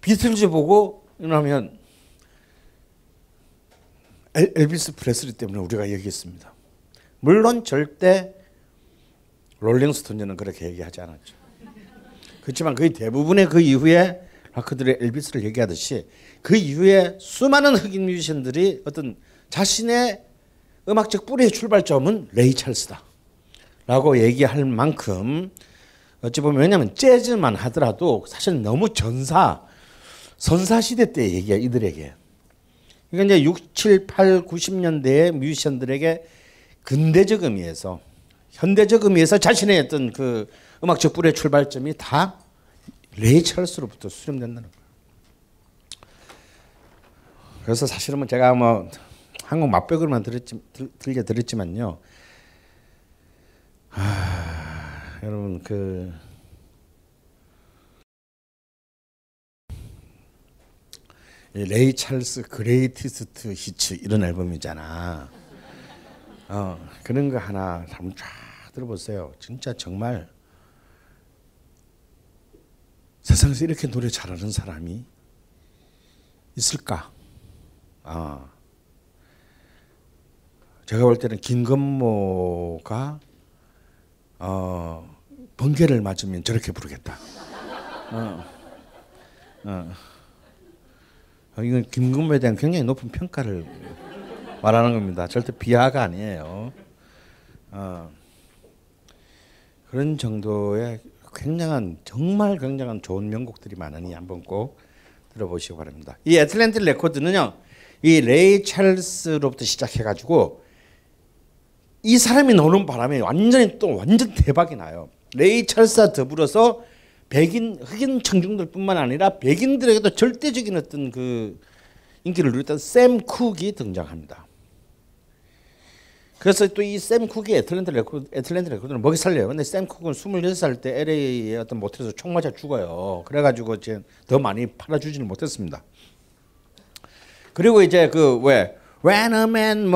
Speaker 1: 비틀즈 보고 이러면 엘비스 프레슬리 때문에 우리가 얘기했습니다. 물론 절대 롤링스톤즈는 그렇게 얘기하지 않았죠. 그렇지만 거의 대부분의 그 이후에 락커들의 엘비스를 얘기하듯이 그 이후에 수많은 흑인 뮤지션들이 어떤 자신의 음악적 뿌리의 출발점은 레이 찰스다 라고 얘기할 만큼 어찌 보면 왜냐하면 재즈만 하더라도 사실 너무 선사시대 때 얘기야 이들에게. 그러니까 이제 6, 7, 8, 90년대의 뮤지션들에게 근대적 의미에서 현대적 의미에서 자신의 어떤 그 음악적 뿌리의 출발점이 다 레이 찰스로부터 수렴된다는 거예요. 그래서 사실은 뭐 제가 뭐 한국 맛백으로만 들려드렸지만요. 여러분 그 레이 찰스 그레이티스트 히츠 이런 앨범이잖아. 그런 거 하나 한번 쫙 들어보세요. 진짜 정말 세상에서 이렇게 노래 잘하는 사람이 있을까? 제가 볼 때는 김건모가 번개를 맞으면 저렇게 부르겠다. 이건 김건모에 대한 굉장히 높은 평가를 말하는 겁니다. 절대 비하가 아니에요. 그런 정도의 정말 굉장한 좋은 명곡들이 많으니 한번 꼭 들어보시기 바랍니다. 이 애틀랜틱 레코드는요, 이 레이 찰스로부터 시작해가지고 이 사람이 나오는 바람에 완전 대박이 나요. 레이 찰스와 더불어서 흑인 청중들뿐만 아니라 백인들에게도 절대적인 어떤 그 인기를 누렸던 샘 쿡이 등장합니다. 그래서 또 이 샘 쿡이 애틀랜틱 레코드는 먹이 살려요. 근데 샘 쿡은 26살 때 LA의 어떤 모텔에서 총 맞아 죽어요. 그래가지고 이제 더 많이 팔아주지는 못했습니다. 그리고 이제 When a man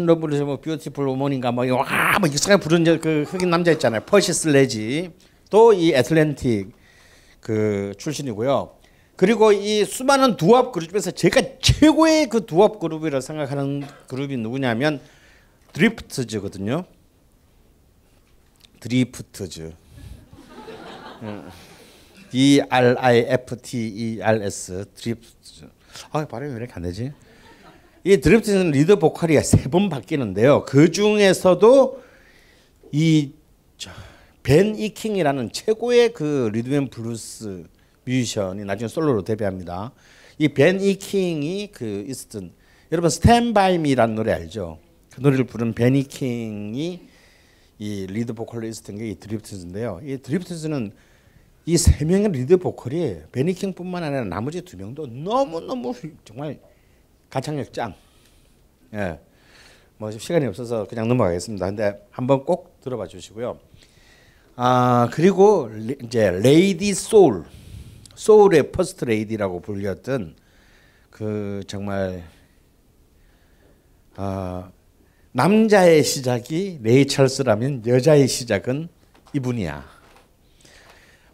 Speaker 1: loves 뭐 beautiful woman인가 뭐 이상하게 부른 그 흑인 남자 있잖아요. 퍼시 슬래지 또 이 애틀랜틱 그 출신이고요. 그리고 이 수많은 두합 그룹 중에서 제가 최고의 그 두합 그룹이라고 생각하는 그룹이 누구냐면 드리프트즈거든요. 드리프트즈. DRIFTERS 드리프트즈. 발음이 왜 이렇게 안 되지? 이 드리프트즈는 리더 보컬이 3번 바뀌는데요. 그 중에서도 이 벤 이킹이라는 최고의 그 리듬앤블루스 뮤지션이 나중에 솔로로 데뷔합니다. 이 벤 이킹이 그 있었던 여러분 스탠 바이 미라는 노래 알죠? 그 노래를 부른 벤 이킹이 이 리드 보컬로 있었던 게 이 드리프트즈인데요. 이 드리프트즈는 이 3명의 리드 보컬이 벤 이킹뿐만 아니라 나머지 2명도 너무너무 정말 가창력 짱. 예. 뭐 시간이 없어서 그냥 넘어가겠습니다. 근데 한번 꼭 들어봐 주시고요. 그리고 이제 레이디 소울의 퍼스트 레이디라고 불렸던 그 정말 남자의 시작이 레이 찰스라면 여자의 시작은 이분이야.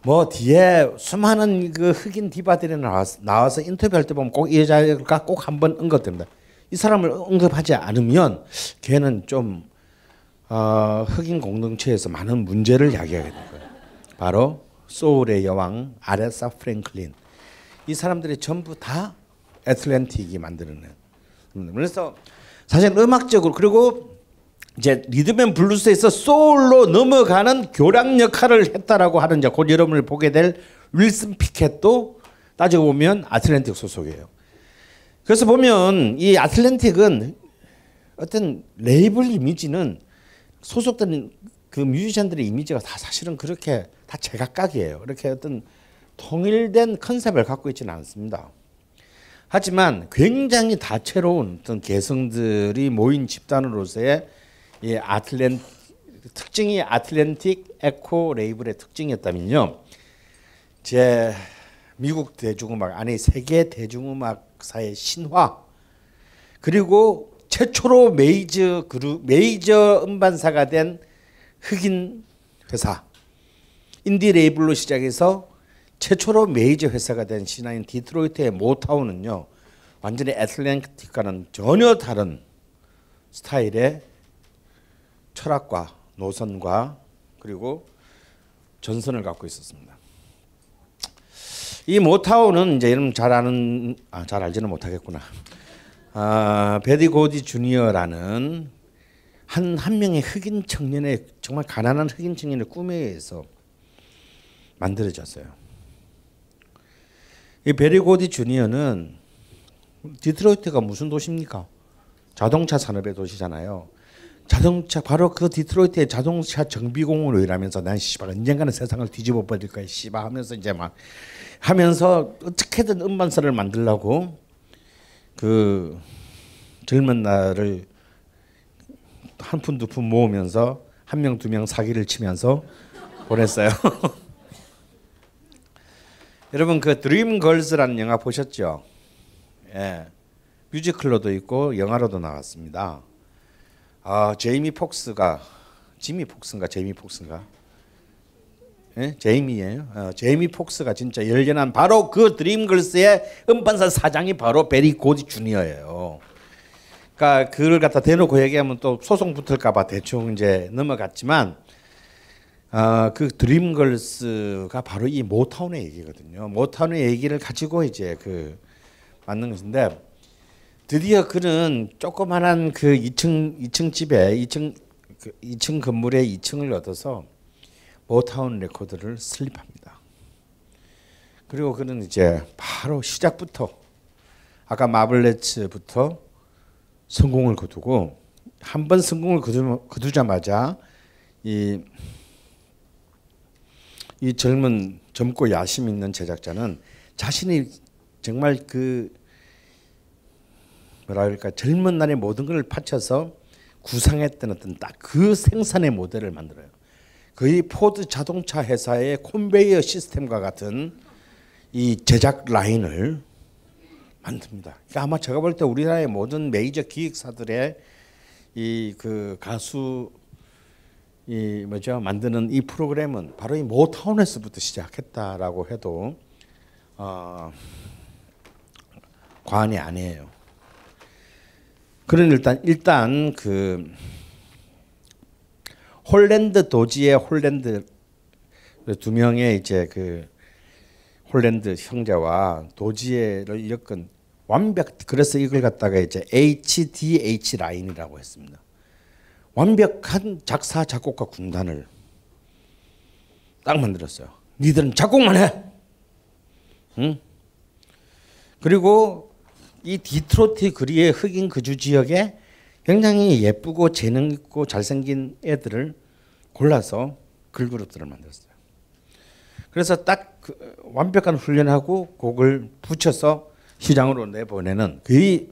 Speaker 1: 뭐 뒤에 수많은 그 흑인 디바들이 나와서 인터뷰할 때 보면 꼭 이 여자가 꼭 한번 언급됩니다. 이 사람을 언급하지 않으면 걔는 좀 흑인 공동체에서 많은 문제를 야기하게 된 거예요. 바로 소울의 여왕 아레사 프랭클린. 이 사람들이 전부 다 애틀랜틱이 만들어낸. 그래서 사실 음악적으로 그리고 이제 리듬앤 블루스에서 소울로 넘어가는 교량 역할을 했다라고 하는 이제 곧 여러분을 보게 될 윌슨 피켓도 따지고 보면 아틀랜틱 소속이에요. 그래서 보면 이 아틀랜틱은 어떤 레이블 이미지는 소속된 그 뮤지션들의 이미지가 다 사실은 그렇게 다 제각각이에요. 이렇게 어떤 통일된 컨셉을 갖고 있지는 않습니다. 하지만 굉장히 다채로운 어떤 개성들이 모인 집단으로서의 이 특징이 아틀랜틱 에코 레이블의 특징이었다면요. 제 미국 대중음악 아니 세계 대중음악사의 신화 그리고 최초로 메이저 음반사가 된 흑인 회사 인디 레이블로 시작해서 최초로 메이저 회사가 된 신화인 디트로이트의 모타운은요. 완전히 애틀랜틱과는 전혀 다른 스타일의 철학과 노선과 그리고 전선을 갖고 있었습니다. 이 모타운은 이제 여러분 잘 알지는 못하겠구나. 베디 고디 주니어라는 한 명의 흑인 청년의 정말 가난한 흑인 청년의 꿈에 의해서 만들어졌어요. 이 베리 고디 주니어는 디트로이트가 무슨 도시입니까? 자동차 산업의 도시잖아요. 바로 그 디트로이트의 자동차 정비공으로 일하면서 난 씨발 언젠가는 세상을 뒤집어 버릴 거야 씨발 하면서 이제 막 하면서 어떻게든 음반사를 만들려고 그 젊은 날을 한 푼 두 푼 모으면서 한 명 두 명 사기를 치면서 보냈어요. 여러분 그 드림걸스라는 영화 보셨죠? 예, 뮤지컬로도 있고 영화로도 나왔습니다. 제이미 폭스인가? 예? 제이미예요. 제이미 폭스가 진짜 열연한 바로 그 드림걸스의 음반사 사장이 바로 베리 고디 주니어예요. 그러니까 그걸 갖다 대놓고 얘기하면 또 소송 붙을까봐 대충 이제 넘어갔지만 그 드림걸스가 바로 이 모타운의 얘기거든요. 모타운의 얘기를 가지고 이제 그 만든 것인데 드디어 그는 조그만한 그 2층 집에 2층 건물에 2층을 얻어서 모타운 레코드를 설립합니다. 그리고 그는 이제 바로 시작부터 아까 마블렛츠부터 성공을 거두고 한 번 성공을 거두자마자 이 젊고 야심 있는 제작자는 자신이 정말 그 뭐라 그럴까 젊은 날의 모든 걸 바쳐서 구상했던 어떤 딱 그 생산의 모델을 만들어요. 거의 포드 자동차 회사의 컨베이어 시스템과 같은 이 제작 라인을 만듭니다. 그러니까 아마 제가 볼 때 우리나라의 모든 메이저 기획사들의 이 그 가수 이 뭐죠 만드는 이 프로그램은 바로 이 모타운에서부터 시작했다라고 해도 과언이 아니에요. 그런 일단 그 홀랜드 도지의 홀랜드 두 명의 이제 그 홀랜드 형제와 도지에를 엮은 그래서 이걸 갖다가 이제 HDH 라인이라고 했습니다. 완벽한 작사 작곡가 군단을 딱 만들었어요. 니들은 작곡만 해. 응? 그리고 이 디트로이트 거리의 흑인 거주 지역에 굉장히 예쁘고 재능 있고 잘생긴 애들을 골라서 걸그룹들을 만들었어요. 그래서 딱 그 완벽한 훈련하고 곡을 붙여서 시장으로 내보내는 거의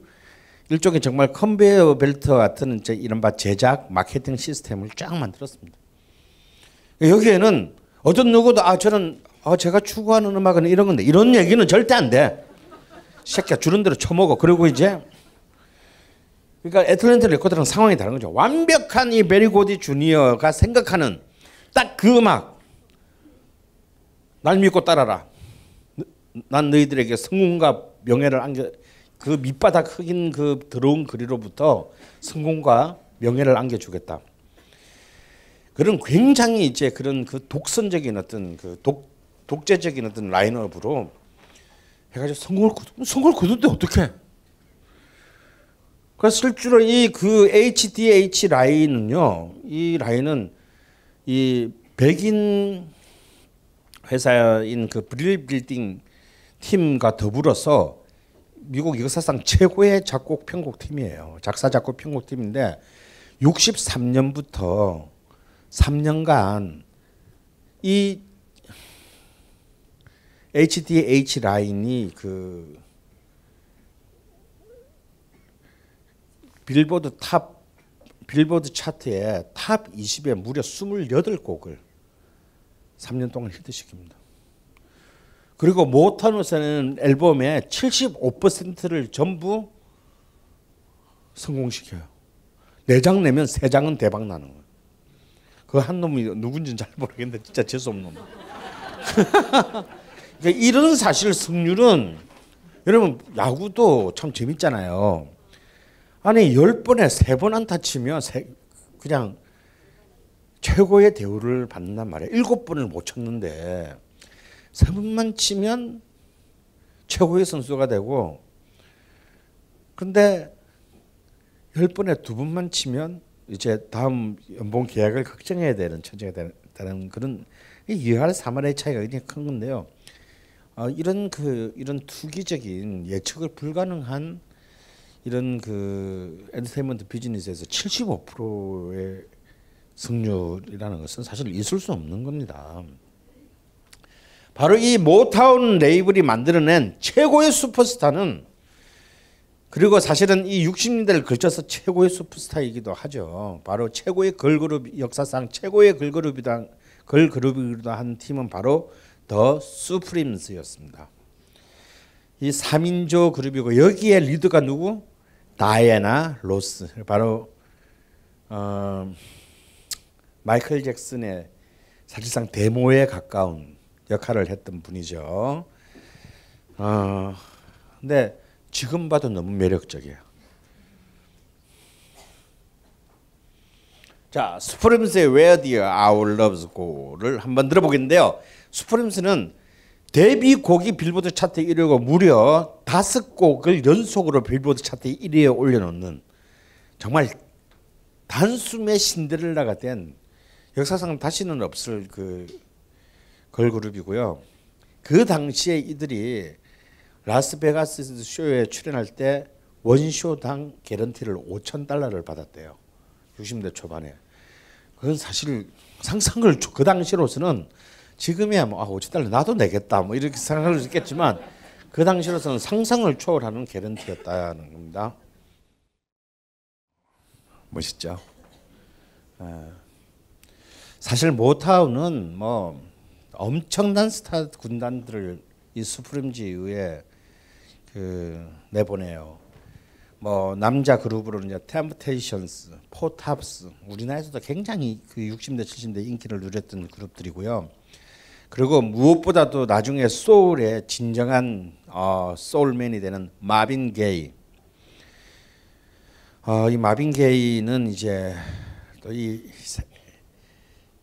Speaker 1: 일종의 정말 컨베이어 벨트 같은 이른바 제작 마케팅 시스템을 쫙 만들었습니다. 여기에는 어떤 누구도 저는 제가 추구하는 음악은 이런 건데 이런 얘기는 절대 안 돼. 새끼야 주는 대로 쳐먹어. 그리고 이제 그러니까 애틀랜타 레코드랑 상황이 다른 거죠. 완벽한 이 베리 고디 주니어가 생각하는 딱 그 음악. 날 믿고 따라라. 난 너희들에게 성공과 명예를 그 밑바닥 흑인 그 더러운 거리로부터 성공과 명예를 안겨주겠다. 그런 굉장히 이제 그런 그 독선적인 어떤 그 독재적인 어떤 라인업으로 해가지고 성공을 거둔데 어떻게? 그래서 실제로 이 그 HDH 라인은요, 이 라인은 이 백인 회사인 그 브릴 빌딩 팀과 더불어서 미국 역사상 최고의 작곡 편곡 팀이에요. 작사 작곡 편곡 팀인데 63년부터 3년간 이 HDH 라인이 그 빌보드 차트에 탑 20에 무려 28곡을 3년 동안 히트시킵니다. 그리고 모타운에서는 앨범의 75%를 전부 성공시켜요. 4장 내면 3장은 대박 나는 거예요. 그 한 놈이 누군지는 잘 모르겠는데 진짜 재수없는 놈. 그러니까 이런 사실 승률은 여러분 야구도 참 재밌잖아요. 아니 10번에 3번 안타 치면 그냥 최고의 대우를 받는단 말이에요. 7번을 못 쳤는데 3번만 치면 최고의 선수가 되고, 근데 10번에 2번만 치면 이제 다음 연봉 계약을 걱정해야 되는 처지가 되는 그런 2할 3할의 차이가 굉장히 큰 건데요. 이런 투기적인 예측을 불가능한 이런 그 엔터테인먼트 비즈니스에서 75%의 승률이라는 것은 사실 있을 수 없는 겁니다. 바로 이 모타운 레이블이 만들어낸 최고의 슈퍼스타는, 그리고 사실은 이 60년대를 걸쳐서 최고의 슈퍼스타이기도 하죠. 바로 최고의 걸그룹, 역사상 최고의 걸그룹이기도 한 팀은 바로 더 수프림스였습니다. 이 3인조 그룹이고 여기에 리더가 누구? 다이애나 로스. 바로 마이클 잭슨의 사실상 데모에 가까운 역할을 했던 분이죠. 근데 지금 봐도 너무 매력적이에요. 자, 스프림스의 Where Did Our Loves Go를 한번 들어보겠는데요. 스프림스는 데뷔곡이 빌보드 차트 1위고 무려 5곡을 연속으로 빌보드 차트 1위에 올려놓는 정말 단숨에 신데렐라가 된, 역사상 다시는 없을 그 걸그룹이고요. 그 당시에 이들이 라스베가스 쇼에 출연할 때 원쇼당 개런티를 $5,000를 받았대요. 60년대 초반에. 그건 사실 상상을, 그 당시로서는 지금이야 뭐 $5,000 나도 내겠다 뭐 이렇게 생각할 수 있겠지만 그 당시로서는 상상을 초월하는 개런티였다는 겁니다. 멋있죠. 사실 모타운은 뭐 엄청난 스타 군단들을 이 수프림즈 이후에 그 내보내요. 뭐 남자 그룹으로는 이제 템프테이션스, 포탑스, 우리나라에서도 굉장히 그 60대 70대 인기를 누렸던 그룹들이고요. 그리고 무엇보다도 나중에 소울의 진정한 소울맨이 되는 마빈 게이. 이 마빈 게이는 이제 또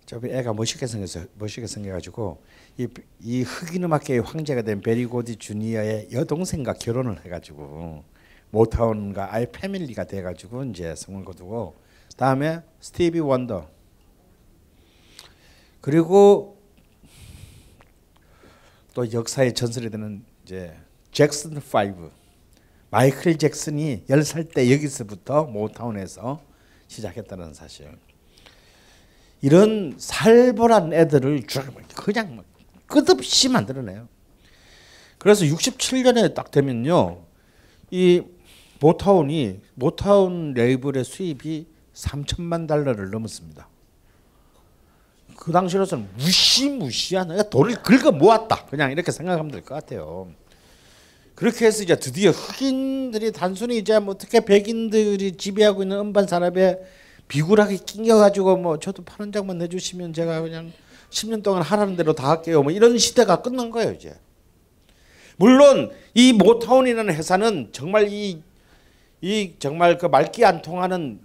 Speaker 1: 저 애가 멋있게 생겨가지고 이 흑인 음악계의 황제가 된 베리 고디 주니어의 여동생과 결혼을 해가지고 모타운과 아예 패밀리가 돼가지고 이제 성을 거두고, 다음에 스티비 원더, 그리고 또 역사의 전설이 되는 이제 잭슨 5, 마이클 잭슨이 10살 때 여기서부터 모타운에서 시작했다는 사실. 이런 살벌한 애들을 그냥 끝없이 만들어내요. 그래서 67년에 딱 되면요, 이 모타운 레이블의 수입이 $3,000만 넘었습니다. 그 당시로서는 무시무시한 돈을 긁어 모았다, 그냥 이렇게 생각하면 될 것 같아요. 그렇게 해서 이제 드디어 흑인들이 단순히 이제 뭐 어떻게 백인들이 지배하고 있는 음반 산업에 비굴하게 낑겨가지고 뭐 저도 파는 장만 내주시면 제가 그냥 10년 동안 하라는 대로 다 할게요, 뭐 이런 시대가 끝난 거예요 이제. 물론 이 모타운이라는 회사는 정말 이 정말 그 말귀 안 통하는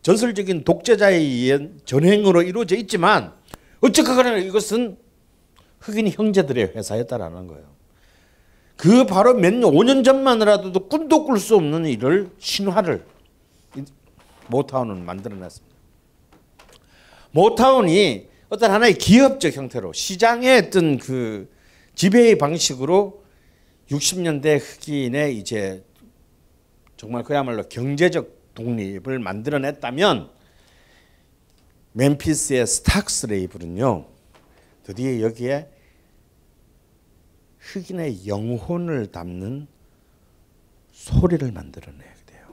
Speaker 1: 전설적인 독재자에 의한 전횡으로 이루어져 있지만 어쨌거나 이것은 흑인 형제들의 회사였다라는 거예요. 그 바로 몇 년, 5년 전만이라도 꿈도 꿀 수 없는 일을 신화를 모타운은 만들어냈습니다. 모타운이 어떤 하나의 기업적 형태로 시장의 어떤 그 지배의 방식으로 60년대 흑인의 이제 정말 그야말로 경제적 독립을 만들어냈다면 멤피스의 스탁스 레이블은요 드디어 여기에 흑인의 영혼을 담는 소리를 만들어내게 돼요.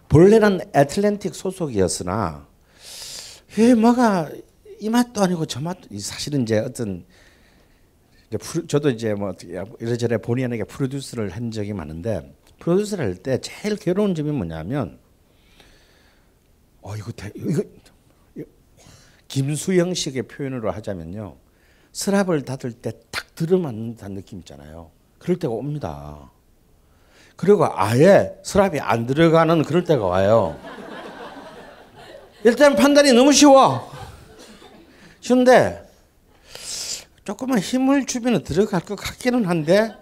Speaker 1: 본래는 애틀랜틱 소속이었으나 뭐가 이 맛도 아니고 저 맛도 사실은 이제 어떤 저도 이제 뭐 이래저래 본의 아니게 프로듀서를 한 적이 많은데 프로듀서를 할 때 제일 괴로운 점이 뭐냐면 이거 김수영식의 표현으로 하자면요 서랍을 닫을 때 딱 들어맞는다는 느낌 있잖아요. 그럴 때가 옵니다. 그리고 아예 서랍이 안 들어가는 그럴 때가 와요. 일단 판단이 너무 쉬운데 조금만 힘을 주면 들어갈 것 같기는 한데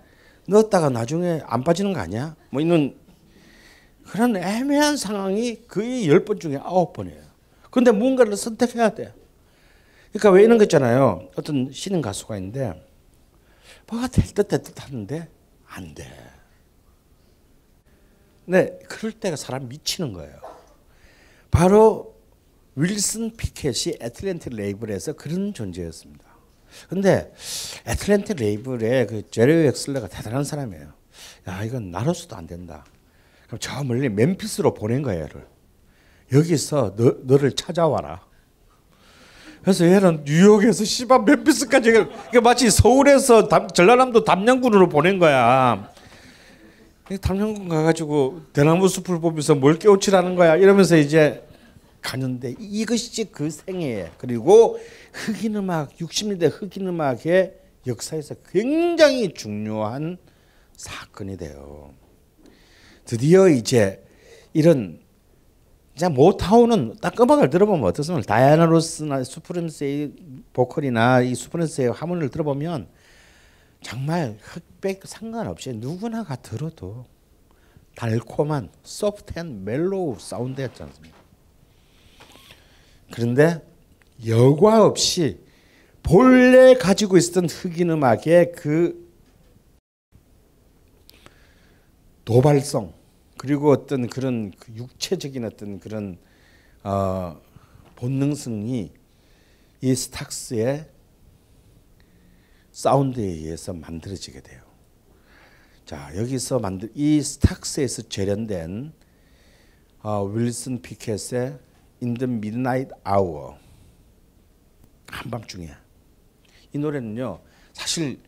Speaker 1: 넣었다가 나중에 안 빠지는 거 아니야? 뭐 이런 그런 애매한 상황이 거의 10번 중에 9번이에요. 그런데 무언가를 선택해야 돼. 그러니까 왜 이런 거 있잖아요. 어떤 신인 가수가 있는데 뭐가 될 듯 하는데 안 돼. 네, 그럴 때가 사람 미치는 거예요. 바로 윌슨 피켓이 애틀랜틱 레이블에서 그런 존재였습니다. 근데 애틀랜틱 레이블의 그 제리 웩슬러가 대단한 사람이에요. 야, 이건 나로서도 안 된다. 그럼 저 멀리 멤피스로 보낸 거예요, 얘를. 여기서 너를 찾아와라. 그래서 얘는 뉴욕에서 멤피스까지 그러니까 마치 서울에서 전라남도 담양군으로 보낸 거야. 담양군 가가지고 대나무 숲을 보면서 뭘 깨우치라는 거야. 이러면서 이제 가는데 이것이 그 생애에 그리고 흑인 음악 60년대 흑인 음악의 역사에서 굉장히 중요한 사건이 돼요. 드디어 이제 이런 이제 모타운은 딱 음악을 들어보면 어떻습니까? 다이아나 로스나 수프림스의 보컬이나 이 수프림스의 하모니를 들어보면 정말 흑백 상관없이 누구나가 들어도 달콤한 소프트한 멜로우 사운드였지 않습니까? 그런데 여과 없이 본래 가지고 있었던 흑인 음악의 그 도발성 그리고 어떤 그런 육체적인 어떤 그런 본능성이 이 스탁스의 사운드에 의해서 만들어지게 돼요. 자, 여기서 이 스탁스에서 재련된 윌슨 피켓의 In the Midnight Hour 한밤중에 이 노래는요 사실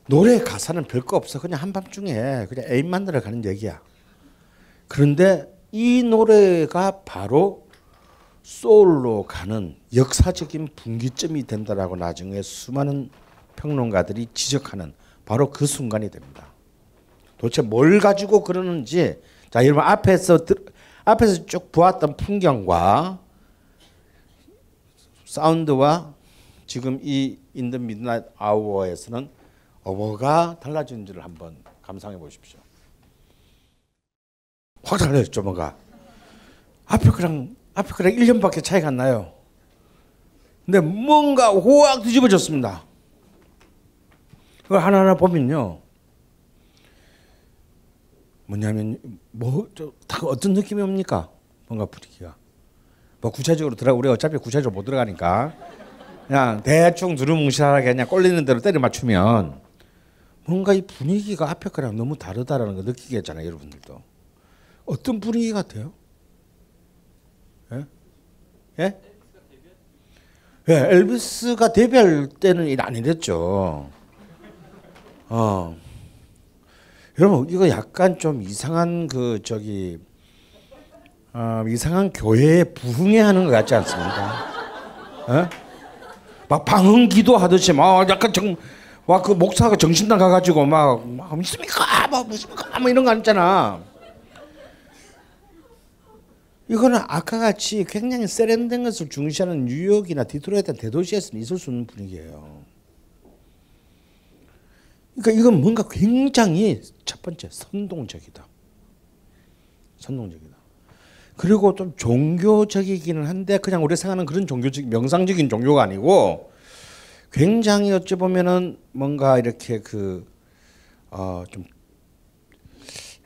Speaker 1: 노래 가사는 별거 없어. 그냥 한밤중에 그냥 애인 만나러 가는 얘기야. 그런데 이 노래가 바로 소울로 가는 역사적인 분기점이 된다라고 나중에 수많은 평론가들이 지적하는 바로 그 순간이 됩니다. 도대체 뭘 가지고 그러는지 자 여러분 앞에서 쭉 보았던 풍경과 사운드와 지금 이 In the Midnight Hour에서는 뭐가 달라지는지를 한번 감상해 보십시오. 확 달라졌죠, 뭐가. 앞에 거랑 1년밖에 차이가 안 나요. 근데 뭔가 확 뒤집어졌습니다. 그걸 하나하나 보면요. 뭐냐면 다 어떤 느낌이 옵니까? 뭔가 분위기가. 뭐 구체적으로 우리 어차피 구체적으로 못 들어가니까 그냥 대충 두루뭉실하게 그냥 꼴리는 대로 때려 맞추면 뭔가 이 분위기가 앞에 거랑 너무 다르다라는 거 느끼겠잖아요, 여러분들도. 어떤 분위기 같아요? 예? 예? 예, 엘비스가 데뷔할 때는 일 안 이랬죠. 여러분 이거 약간 좀 이상한 이상한 교회에 부흥회하는 것 같지 않습니까? 예? 막 방언기도 하듯이 막 약간 와, 그 목사가 정신 나가가지고 막 믿습니까? 뭐 믿습니까? 뭐 이런 거 있잖아. 이거는 아까 같이 굉장히 세련된 것을 중시하는 뉴욕이나 디트로이트 같은 대도시에서는 있을 수 있는 분위기예요. 그러니까 이건 뭔가 굉장히 첫 번째 선동적이다. 선동적이다. 그리고 좀 종교적이기는 한데 그냥 우리가 생각하는 그런 종교적 명상적인 종교가 아니고 굉장히 어찌 보면은 뭔가 이렇게 좀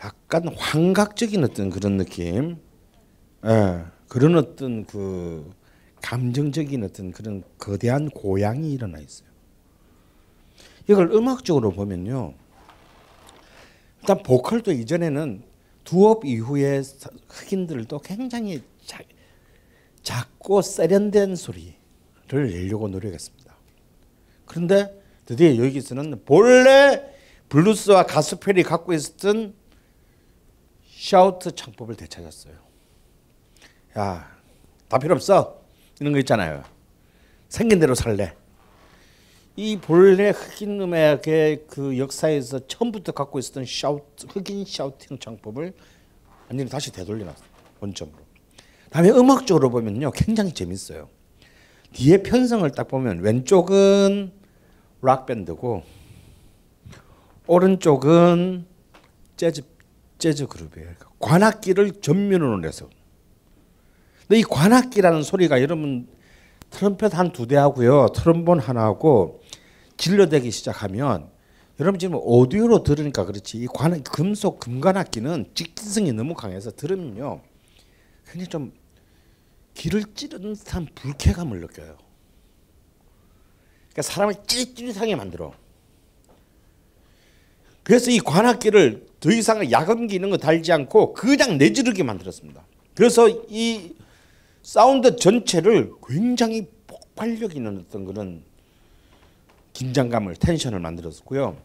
Speaker 1: 약간 환각적인 어떤 그런 느낌, 예, 그런 어떤 그 감정적인 어떤 그런 거대한 고향이 일어나 있어요. 이걸 음악적으로 보면요, 일단 보컬도 이전에는 두업 이후에 흑인들도 굉장히 작고 세련된 소리를 내려고 노력했습니다. 그런데 드디어 여기서는 본래 블루스와 가스펠이 갖고 있었던 샤우트 창법을 되찾았어요. 야, 다 필요 없어. 이런 거 있잖아요. 생긴 대로 살래. 이 본래 흑인 음악의 그 역사에서 처음부터 갖고 있었던 흑인 샤우팅 창법을 완전히 다시 되돌려놨어요. 원점으로. 다음에 음악적으로 보면요, 굉장히 재밌어요. 뒤에 편성을 딱 보면 왼쪽은 락 밴드고 오른쪽은 재즈 그룹이에요. 관악기를 전면으로 내서. 근데 이 관악기라는 소리가 여러분 트럼펫 한 2대 하고요, 트럼본 하나 하고 질러대기 시작하면 여러분 지금 오디오로 들으니까 그렇지 이 금속 금관악기는 직진성이 너무 강해서 들으면요 굉장히 좀 귀를 찌르는 듯한 불쾌감을 느껴요. 그러니까 사람을 찌릿찌릿하게 만들어. 그래서 이 관악기를 더 이상 야금기 이런 거 달지 않고 그냥 내지르게 만들었습니다. 그래서 이 사운드 전체를 굉장히 폭발력 있는 어떤 그런 긴장감을, 텐션을 만들었고요.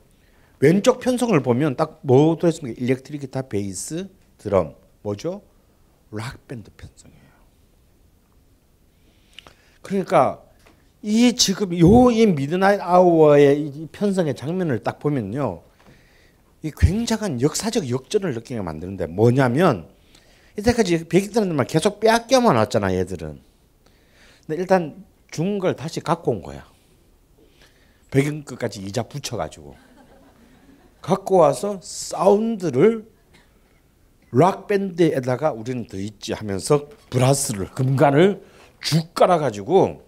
Speaker 1: 왼쪽 편성을 보면 딱 뭐도 했습니까? 일렉트릭 기타, 베이스, 드럼, 뭐죠? 락 밴드 편성이에요. 그러니까 이 지금 이 미드나잇 아워의 이 편성의 장면을 딱 보면요, 이 굉장한 역사적 역전을 느끼게 만드는데 뭐냐면 이때까지 백인들만 계속 빼앗겨만 왔잖아, 얘들은. 근데 일단 준 걸 다시 갖고 온 거야. 백인 것까지 이자 붙여가지고 갖고 와서 사운드를 락 밴드에다가 우리는 더 있지 하면서 브라스를 금관을 쭉 깔아가지고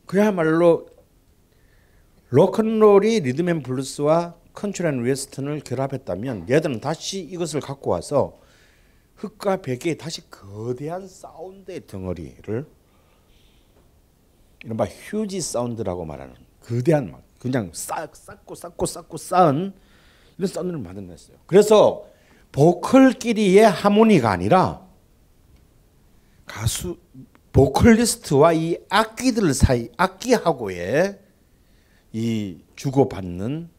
Speaker 1: 그야말로 로큰롤이 리듬앤블루스와 컨트리 앤 웨스턴을 결합했다면 얘들은 다시 이것을 갖고 와서 흑과 백의 다시 거대한 사운드의 덩어리를 이른바 휴지 사운드라고 말하는 거대한 막 그냥 쌓고 쌓은 이런 사운드를 만들어냈어요. 그래서 보컬끼리의 하모니가 아니라 가수 보컬리스트와 이 악기들 사이 악기하고의 이 주고받는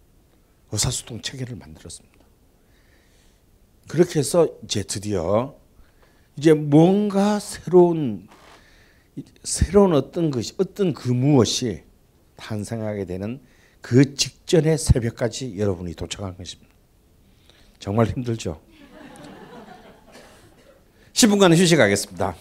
Speaker 1: 의사소통 체계를 만들었습니다. 그렇게 해서 이제 드디어 이제 뭔가 새로운 어떤 그 무엇이 탄생하게 되는 그 직전의 새벽까지 여러분이 도착한 것입니다. 정말 힘들죠. 10분간 휴식하겠습니다.